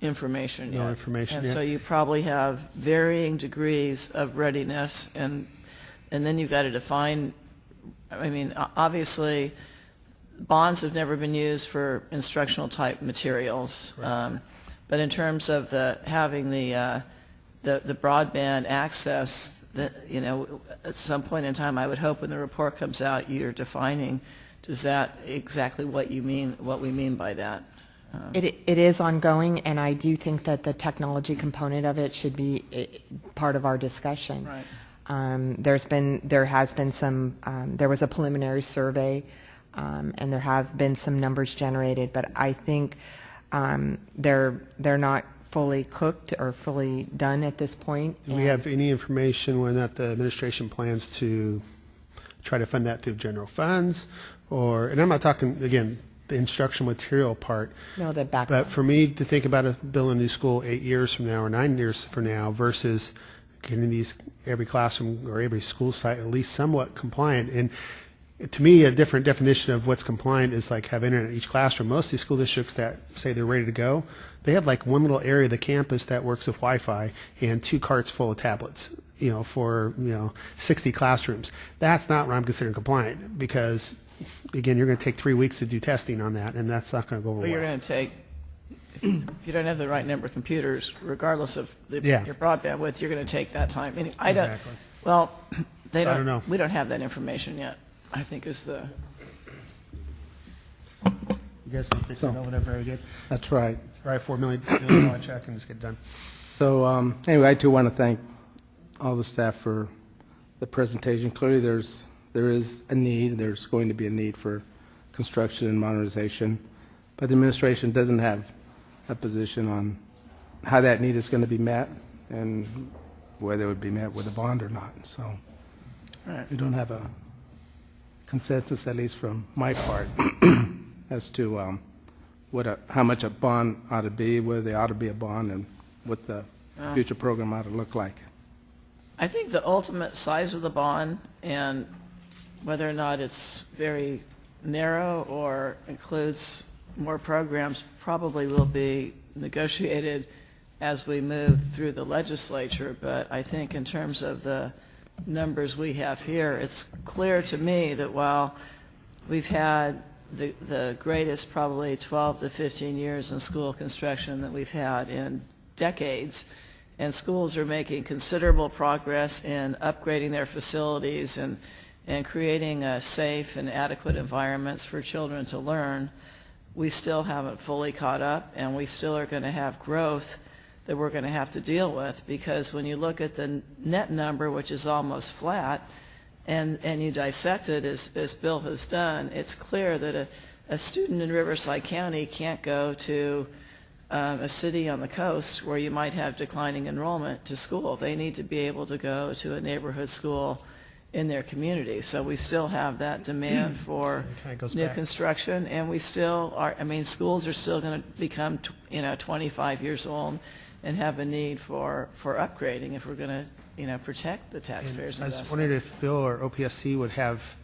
information yet. No information and yet. So you probably have varying degrees of readiness, and then you've got to define, I mean, obviously, bonds have never been used for instructional type materials. Right. But in terms of having the broadband access, you know, at some point in time, I would hope when the report comes out, you're defining, is that exactly what you mean, what we mean by that? It is ongoing, and I do think that the technology component of it should be part of our discussion. Right. There was a preliminary survey, and there have been some numbers generated, but I think they're not fully cooked or fully done at this point. Do we have any information whether or not the administration plans to try to fund that through general funds? Or, and I'm not talking, again, the instructional material part. No, the back. But for me to think about building a new school 8 years from now or 9 years from now versus getting every classroom or every school site at least somewhat compliant. And to me, a different definition of what's compliant is like have internet in each classroom. Most of these school districts that say they're ready to go, they have like one little area of the campus that works with Wi-Fi and 2 carts full of tablets, you know, for, 60 classrooms. That's not what I'm considering compliant because, again, you're going to take 3 weeks to do testing on that, and that's not going to go over Well, well. you're going to take, if you don't have the right number of computers, regardless of Yeah. your broadband width, you're going to take that time. I don't, Exactly. well, they So I don't, don't know. we don't have that information yet, I think is the, You guys can fix it over there very good. That's right. Write $4 million check and just get done. So anyway, I too want to thank all the staff for the presentation. Clearly, there is a need. There's going to be a need for construction and modernization, but the administration doesn't have a position on how that need is going to be met and whether it would be met with a bond or not. So right. we don't have a consensus, at least from my part, as to how much a bond ought to be, whether there ought to be a bond, and what the future program ought to look like. I think the ultimate size of the bond and whether or not it's very narrow or includes more programs probably will be negotiated as we move through the legislature. But I think in terms of the numbers we have here, it's clear to me that while we've had the greatest probably 12 to 15 years in school construction that we've had in decades, and schools are making considerable progress in upgrading their facilities and creating safe and adequate environments for children to learn, we still haven't fully caught up, and we still are going to have growth that we're going to have to deal with, because when you look at the net number, which is almost flat, and you dissect it as Bill has done, it's clear that a student in Riverside County can't go to a city on the coast where you might have declining enrollment to school. They need to be able to go to a neighborhood school in their community. So we still have that demand for new construction, and we still are, I mean, schools are still going to become 25 years old and have a need for upgrading if we're going to protect the taxpayers' I investment. just wondered if Bill or OPSC would have,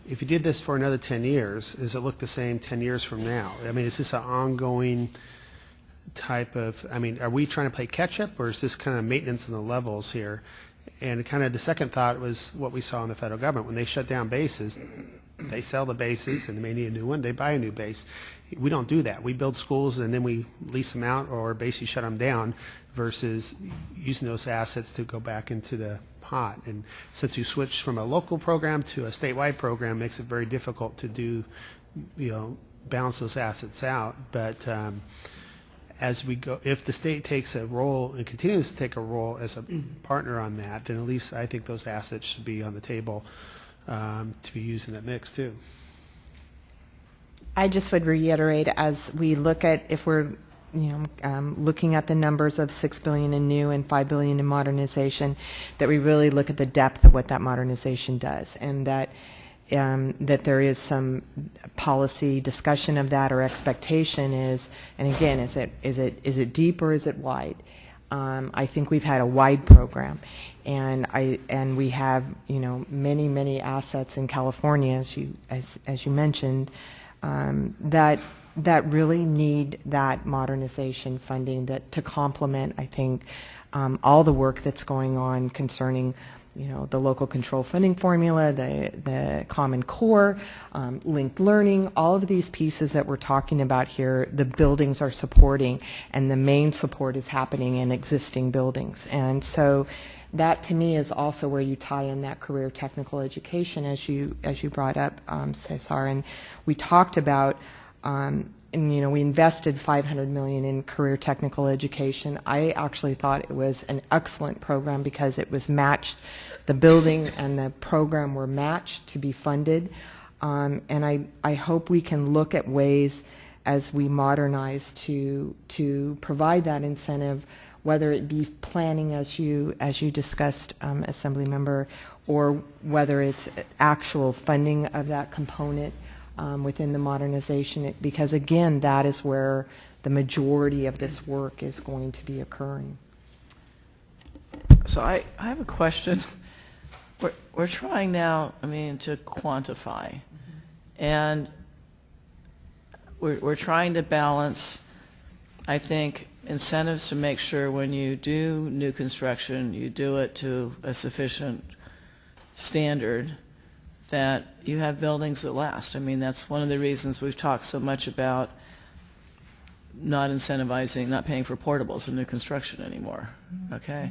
if you did this for another 10 years, does it look the same 10 years from now? I mean, is this an ongoing type of, I mean, are we trying to play catch-up, or is this kind of maintenance in the levels here? And kind of the second thought was what we saw in the federal government. When they shut down bases, they sell the bases, and they may need a new one, they buy a new base. We don't do that. We build schools, and then we lease them out or basically shut them down versus using those assets to go back into the pot. And since you switched from a local program to a statewide program, makes it very difficult to do, balance those assets out. But as we go, if the state takes a role and continues to take a role as a partner on that, then at least I think those assets should be on the table to be used in that mix too. I just would reiterate, as we look at, if we're looking at the numbers of $6 billion in new and $5 billion in modernization, that we really look at the depth of what that modernization does, and that that there is some policy discussion of that, or expectation is, and again, is it deep or is it wide? I think we've had a wide program, and we have many assets in California, as you mentioned, that really need that modernization funding to complement, I think, all the work that's going on concerning the local control funding formula, the Common Core, linked learning, all of these pieces that we're talking about here, the buildings are supporting, and the main support is happening in existing buildings. And so that to me is also where you tie in that career technical education, as you brought up, Cesar, and we talked about and we invested $500 million in career technical education. I actually thought it was an excellent program because it was matched. The building and the program were matched to be funded. And I hope we can look at ways as we modernize to provide that incentive, whether it be planning as you discussed, Assembly Member, or whether it's actual funding of that component within the modernization, because again, that is where the majority of this work is going to be occurring. So I have a question. We're trying now, to quantify, and we're trying to balance, I think, incentives to make sure when you do new construction, you do it to a sufficient standard that you have buildings that last. That's one of the reasons we've talked so much about not incentivizing, not paying for portables in new construction anymore, okay?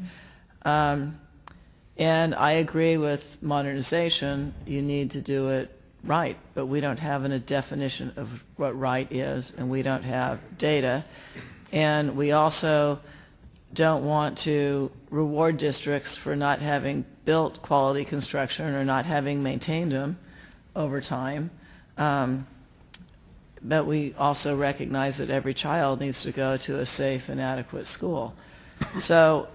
And I agree with modernization, you need to do it right, but we don't have a definition of what right is, and we don't have data. And we also don't want to reward districts for not having built quality construction or not having maintained them over time. But we also recognize that every child needs to go to a safe and adequate school. So,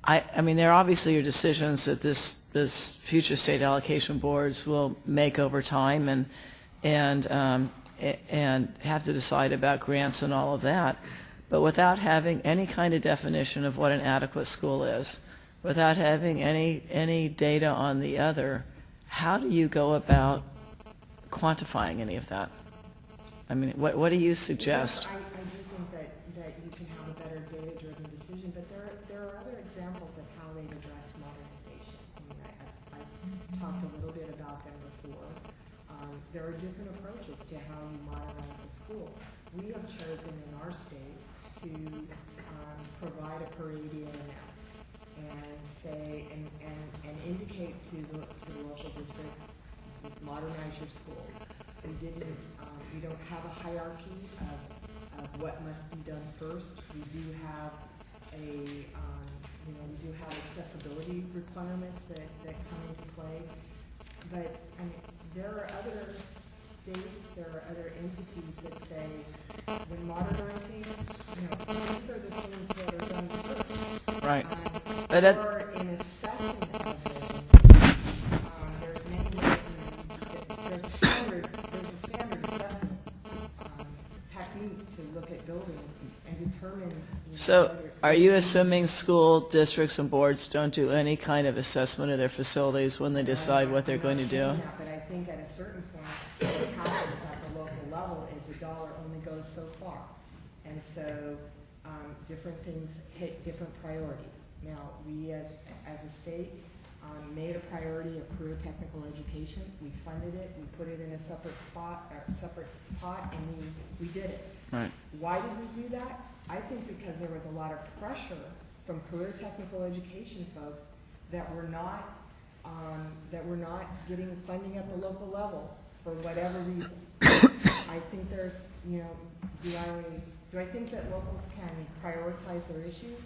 there obviously are decisions that this future state allocation boards will make over time, and have to decide about grants and all of that. But without having any kind of definition of what an adequate school is, without having any data on the other, how do you go about quantifying any of that? What do you suggest? I do think that you can have a better data-driven decision, but there are other examples of how they've addressed modernization. I talked a little bit about them before. There are different approaches to how you modernize a school. We have chosen in our state to provide a per ADA map and say and indicate to the local districts, modernize your school. We don't have a hierarchy of what must be done first. We do have accessibility requirements that come into play. But there are other states, there are other entities that say, when modernizing, these are the things that are done first. Right. Or in assessing of it, there's many ways. There's a standard assessment technique to look at buildings and determine. So, are you assuming school districts and boards don't do any kind of assessment of their facilities when they decide what they're going to do? But I think at a certain point, what happens at the local level is the dollar only goes so far. And so different things hit different priorities. Now, we as a state made a priority of career technical education. We funded it, we put it in a separate pot, and we did it. Right. Why did we do that? I think because there was a lot of pressure from career technical education folks that we're not getting funding at the local level for whatever reason. I think there's, you know, do I think that locals can prioritize their issues?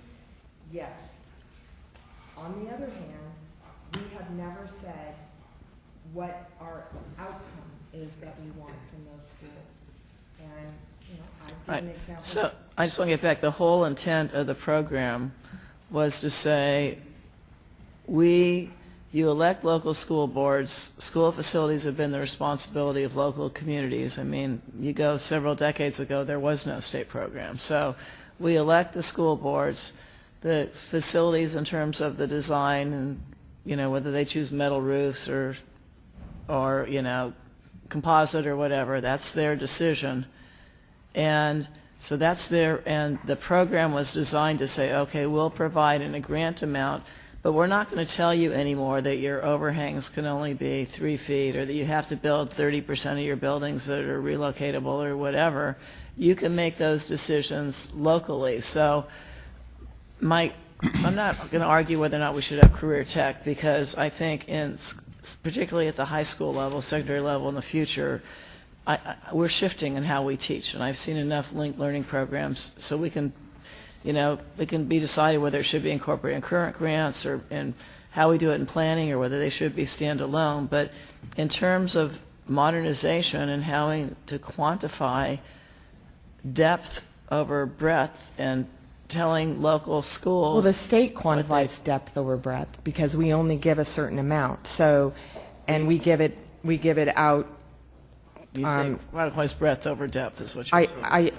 Yes. On the other hand, we have never said what our outcome is that we want from those schools. And, you know, I've given examples. So I just want to get back. The whole intent of the program was to say, you elect local school boards. School facilities have been the responsibility of local communities. I mean, you go several decades ago, there was no state program. So we elect the school boards. The facilities in terms of the design and, you know, whether they choose metal roofs or you know, composite or whatever, that's their decision. And so that's and the program was designed to say, okay, we'll provide in a grant amount, but we're not going to tell you anymore that your overhangs can only be 3 feet or that you have to build 30% of your buildings that are relocatable or whatever. You can make those decisions locally. So I'm not going to argue whether or not we should have career tech, because I think particularly at the high school level, secondary level in the future, we're shifting in how we teach, and I've seen enough linked learning programs so we can, you know, it can be decided whether it should be incorporated in current grants or in how we do it in planning, or whether they should be standalone. But in terms of modernization and having to quantify depth over breadth and telling local schools. Well, the state quantifies depth over breadth because we only give a certain amount. So, and we give it out. You say quantifies breadth over depth is what you're saying.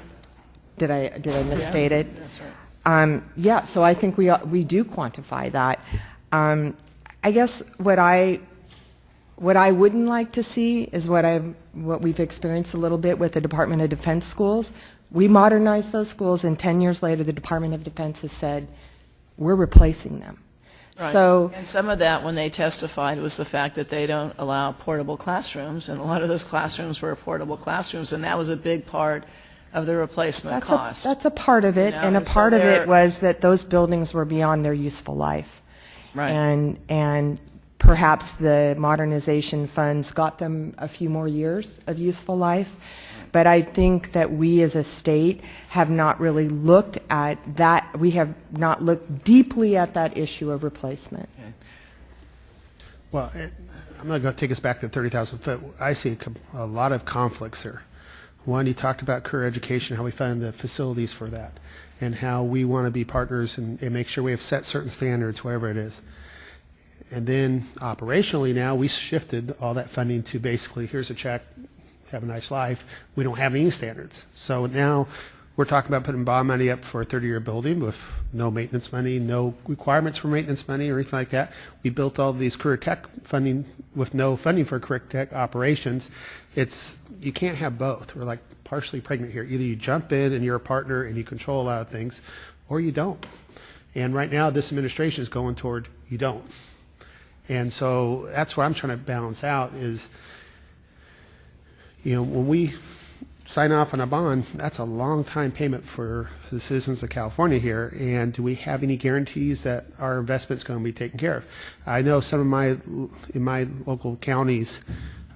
Did I misstate it? That's right. Yeah. So I think we do quantify that. I guess what I wouldn't like to see is what we've experienced a little bit with the Department of Defense schools. We modernized those schools, and 10 years later, the Department of Defense has said, we're replacing them. Right. So, and some of that, when they testified, was the fact that they don't allow portable classrooms, and a lot of those classrooms were portable classrooms, and that was a big part of the replacement cost. that's a part of it, You know, and a and so part of it was that those buildings were beyond their useful life. Right. And perhaps the modernization funds got them a few more years of useful life. But I think that we as a state have not really looked at that. We have not looked deeply at that issue of replacement. Okay. Well, I'm not going to take us back to 30,000 foot. I see a lot of conflicts there. One, you talked about career education, how we fund the facilities for that, and how we want to be partners and make sure we have set certain standards, whatever it is. And then operationally now, we shifted all that funding to basically, here's a check, have a nice life. We don't have any standards. So now we're talking about putting bond money up for a 30-year building with no maintenance money, no requirements for maintenance money or anything like that. We built all these career tech funding with no funding for career tech operations. You can't have both. We're like partially pregnant here. Either you jump in and you're a partner and you control a lot of things, or you don't. And right now this administration is going toward you don't. And so that's what I'm trying to balance out is, you know, when we sign off on a bond, that's a long time payment for the citizens of California here. And do we have any guarantees that our investment's going to be taken care of? I know some of in my local counties,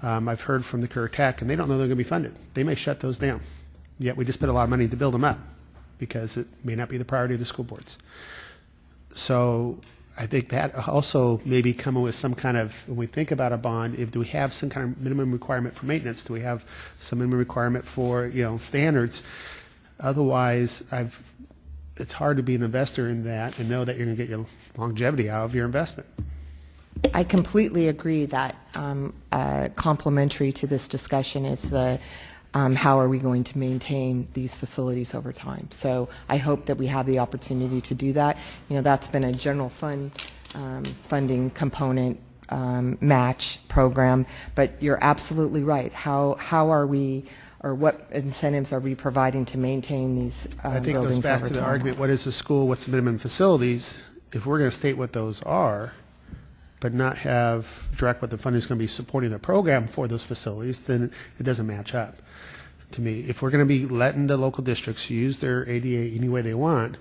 I've heard from the career tech, and they don't know they're going to be funded. They may shut those down. Yet we just spent a lot of money to build them up because it may not be the priority of the school boards. So I think that also maybe coming with some kind of, when we think about a bond, do we have some kind of minimum requirement for maintenance? Do we have some minimum requirement for, you know, standards? Otherwise, it's hard to be an investor in that and know that you're going to get your longevity out of your investment. I completely agree that complementary to this discussion is the how are we going to maintain these facilities over time. So I hope that we have the opportunity to do that. You know, that's been a general fund funding component match program, but you're absolutely right. How are we, or what incentives are we providing to maintain these I think it buildings goes back over to the time? argument, what is the school, what's the minimum facilities? If we're going to state what those are, but not have direct what the funding is going to be supporting a program for those facilities, then it doesn't match up to me. If we're going to be letting the local districts use their ADA any way they want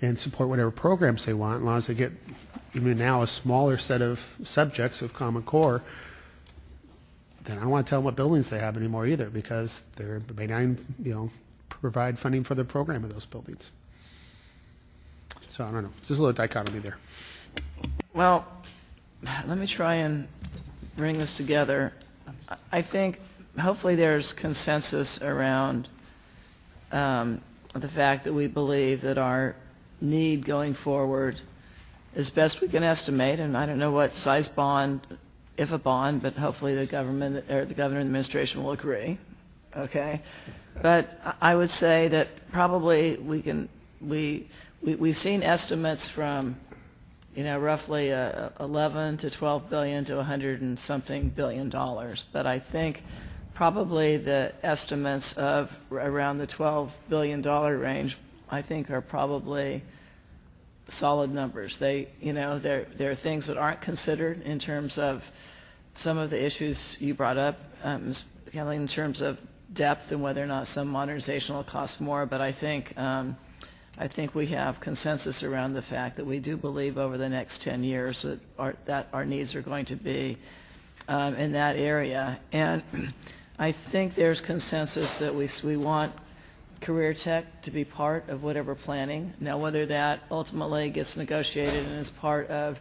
and support whatever programs they want, as long as they get even now a smaller set of subjects of Common Core, then I don't want to tell them what buildings they have anymore either, because they may not, provide funding for the program of those buildings. So I don't know. It's just a little dichotomy there. Well, let me try and bring this together. I think hopefully there's consensus around the fact that we believe that our need going forward, as best we can estimate, and I don't know what size bond, if a bond, but hopefully the government or the governor and the administration will agree. Okay, but I would say that probably we've seen estimates from roughly 11 to 12 billion to 100 and something billion dollars, but I think probably the estimates of around the $12 billion range, I think, are probably solid numbers. There are things that aren't considered in terms of some of the issues you brought up, Ms. Kelly, in terms of depth and whether or not some modernization will cost more. But I think we have consensus around the fact that we do believe over the next 10 years that our needs are going to be in that area. And I think there's consensus that we want career tech to be part of whatever planning. Now, whether that ultimately gets negotiated and is part of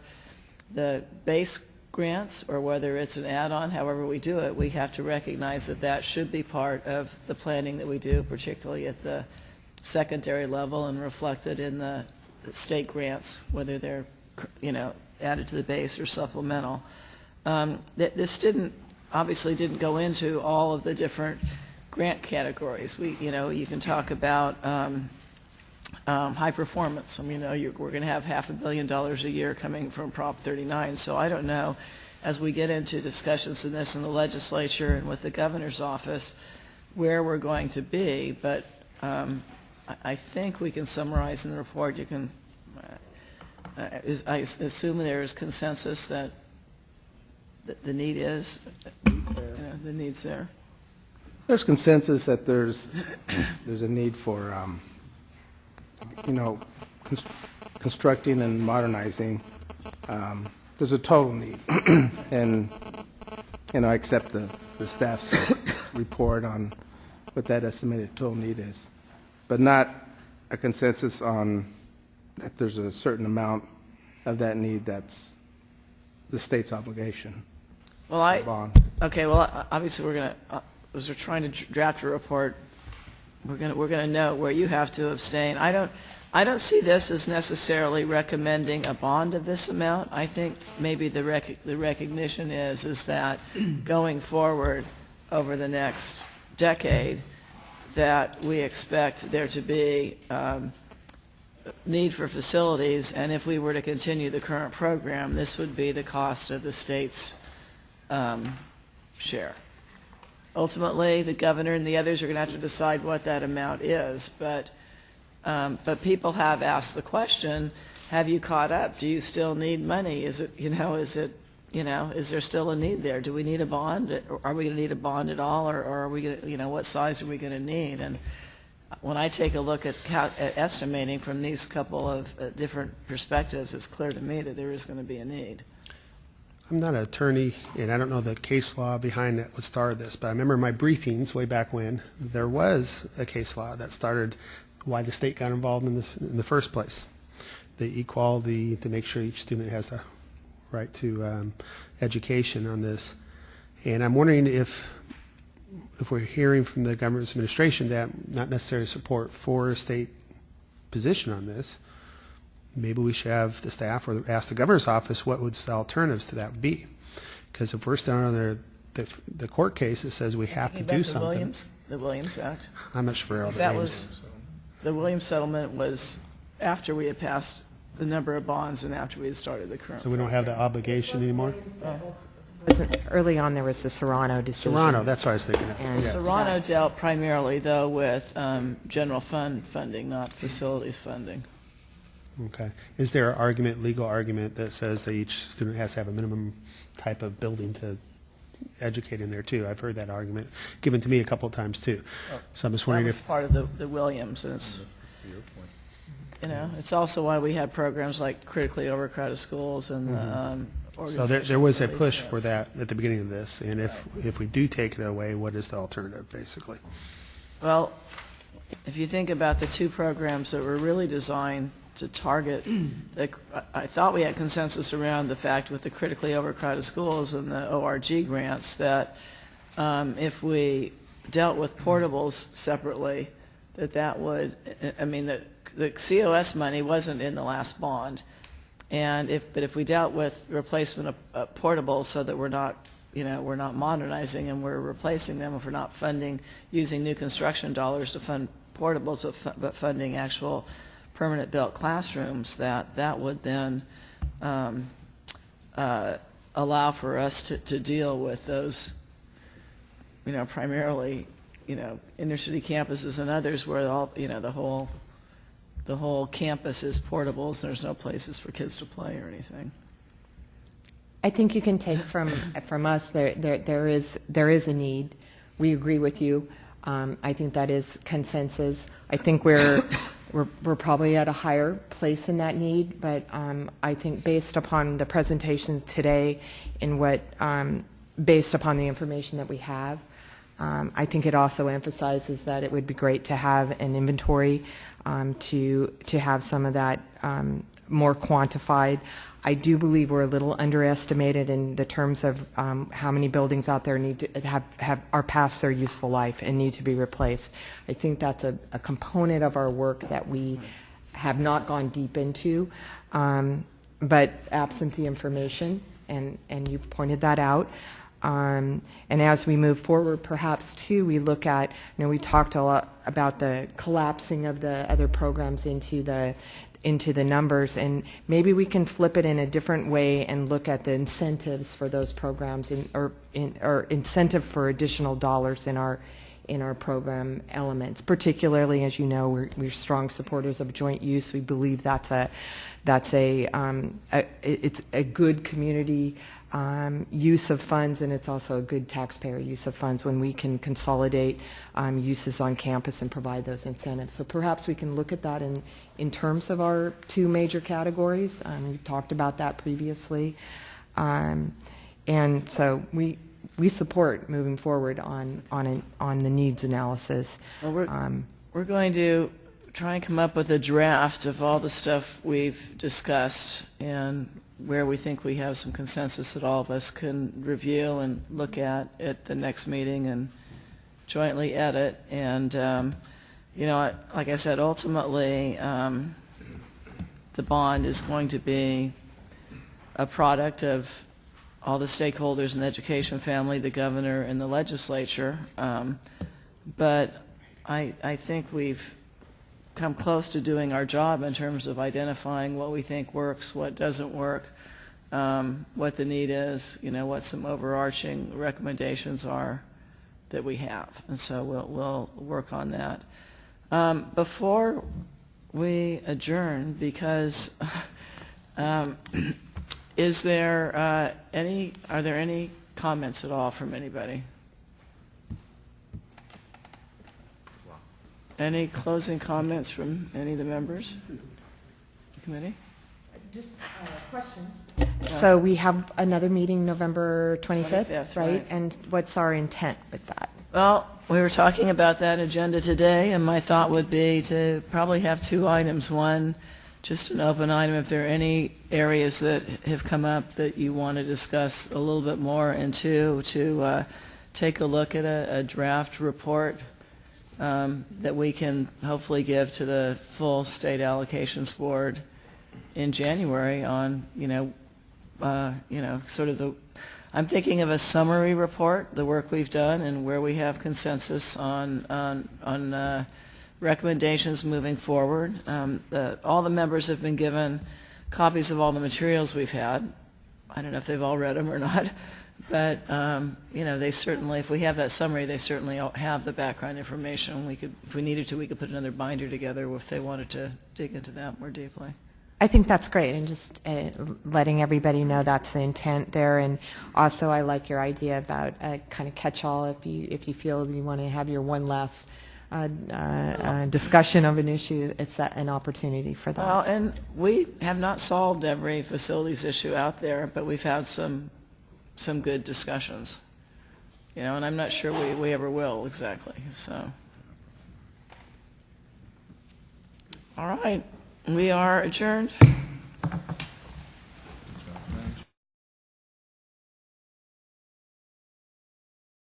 the base grants or whether it's an add-on, however we do it, we have to recognize that that should be part of the planning that we do, particularly at the secondary level and reflected in the state grants, whether they're added to the base or supplemental. This obviously didn't go into all of the different grant categories. You can talk about high performance. I mean, we're going to have $500 million a year coming from Prop 39. So I don't know, as we get into discussions in this in the legislature and with the governor's office, where we're going to be. But I think we can summarize in the report. You can. I assume there is consensus that the need is. The need's there. There's consensus that there's a need for constructing and modernizing. There's a total need, and I accept the staff's report on what that estimated total need is, but not a consensus on that there's a certain amount of that need that's the state's obligation. Well, bond. Okay. Well, obviously we're going to. As we're trying to draft a report, we're going to note where you have to abstain. I don't see this as necessarily recommending a bond of this amount. I think maybe the recognition is that going forward over the next decade, that we expect there to be need for facilities, and if we were to continue the current program, this would be the cost of the state's share. Ultimately, the governor and the others are going to have to decide what that amount is. But people have asked the question: have you caught up? Do you still need money? Is there still a need there? Do we need a bond? Are we going to need a bond at all, or are we going to, what size are we going to need? And when I take a look at estimating from these couple of different perspectives, it's clear to me that there is going to be a need. I'm not an attorney, and I don't know the case law behind that what started this, but I remember my briefings way back when there was a case law that started why the state got involved in the first place. The equality to make sure each student has the right to education on this. And I'm wondering if we're hearing from the governor's administration that not necessarily support for a state position on this, maybe we should have the staff or ask the governor's office what would the alternatives to that be. Because if we're still under the court case that says we have to do something. The Williams Act. I'm not sure. The Williams settlement was after we had passed the number of bonds and after we had started the current. So we don't have the obligation anymore? Early on, there was the Serrano decision. Serrano, that's what I was thinking of. And Serrano dealt primarily, though, with general fund funding, not facilities funding. Okay. Is there an legal argument that says that each student has to have a minimum type of building to educate in there too? I've heard that argument given to me a couple of times too. So I'm just wondering that was part of the Williams, and it's. you know, it's also why we have programs like critically overcrowded schools and So there was a push for that at the beginning of this, and if we do take it away, what is the alternative, basically? Well, if you think about the two programs that were really designed to target, I thought we had consensus around the fact with the critically overcrowded schools and the ORG grants that if we dealt with portables separately, that would, I mean, the COS money wasn't in the last bond. But if we dealt with replacement of portables so that we're not, you know, we're not modernizing and we're replacing them, if we're not funding, using new construction dollars to fund portables, but funding actual permanent built classrooms, that would then allow for us to deal with those, you know, primarily, you know, inner city campuses and others where all, you know, the whole campus is portables. There's no places for kids to play or anything. I think you can take from us there is a need. We agree with you. I think that is consensus. I think we're probably at a higher place in that need, but I think based upon the presentations today and based upon the information that we have, I think it also emphasizes that it would be great to have an inventory to have some of that more quantified. I do believe we're a little underestimated in the terms of how many buildings out there need to are past their useful life and need to be replaced. I think that's a component of our work that we have not gone deep into, but absent the information, and you've pointed that out. And as we move forward, perhaps too, we look at, you know, we talked a lot about the collapsing of the other programs into the numbers, and maybe we can flip it in a different way and look at the incentives for those programs or incentive for additional dollars in our program elements. Particularly, as you know, we're strong supporters of joint use. We believe it's a good community use of funds, and it's also a good taxpayer use of funds when we can consolidate uses on campus and provide those incentives. So perhaps we can look at that in terms of our two major categories. We've talked about that previously. And so we support moving forward on the needs analysis. Well, we're going to try and come up with a draft of all the stuff we've discussed and where we think we have some consensus that all of us can review and look at the next meeting and jointly edit. And, you know, like I said, ultimately, the bond is going to be a product of all the stakeholders in the education family, the governor, and the legislature. But I think we've come close to doing our job in terms of identifying what we think works, what doesn't work, what the need is, you know, what some overarching recommendations are that we have. And so we'll work on that. Before we adjourn, because are there any comments at all from anybody? Any closing comments from any of the members of the committee? Just a question. So we have another meeting November 25th, right? And what's our intent with that? Well, we were talking about that agenda today, and my thought would be to probably have two items. One, just an open item if there are any areas that have come up that you want to discuss a little bit more, and two, to take a look at a draft report that we can hopefully give to the full state allocations board in January on, sort of I'm thinking of a summary report, the work we've done and where we have consensus on recommendations moving forward. All the members have been given copies of all the materials we've had. I don't know if they've all read them or not, but they certainly, if we have that summary, they certainly have the background information. We could, if we needed to, we could put another binder together if they wanted to dig into that more deeply. I think that's great, and just letting everybody know that's the intent there. And also, I like your idea about a kind of catch-all if you feel you want to have your one last discussion of an issue, it's an opportunity for that. Well, and we have not solved every facilities issue out there, but we've had some good discussions. You know, and I'm not sure we ever will exactly, so. All right, we are adjourned.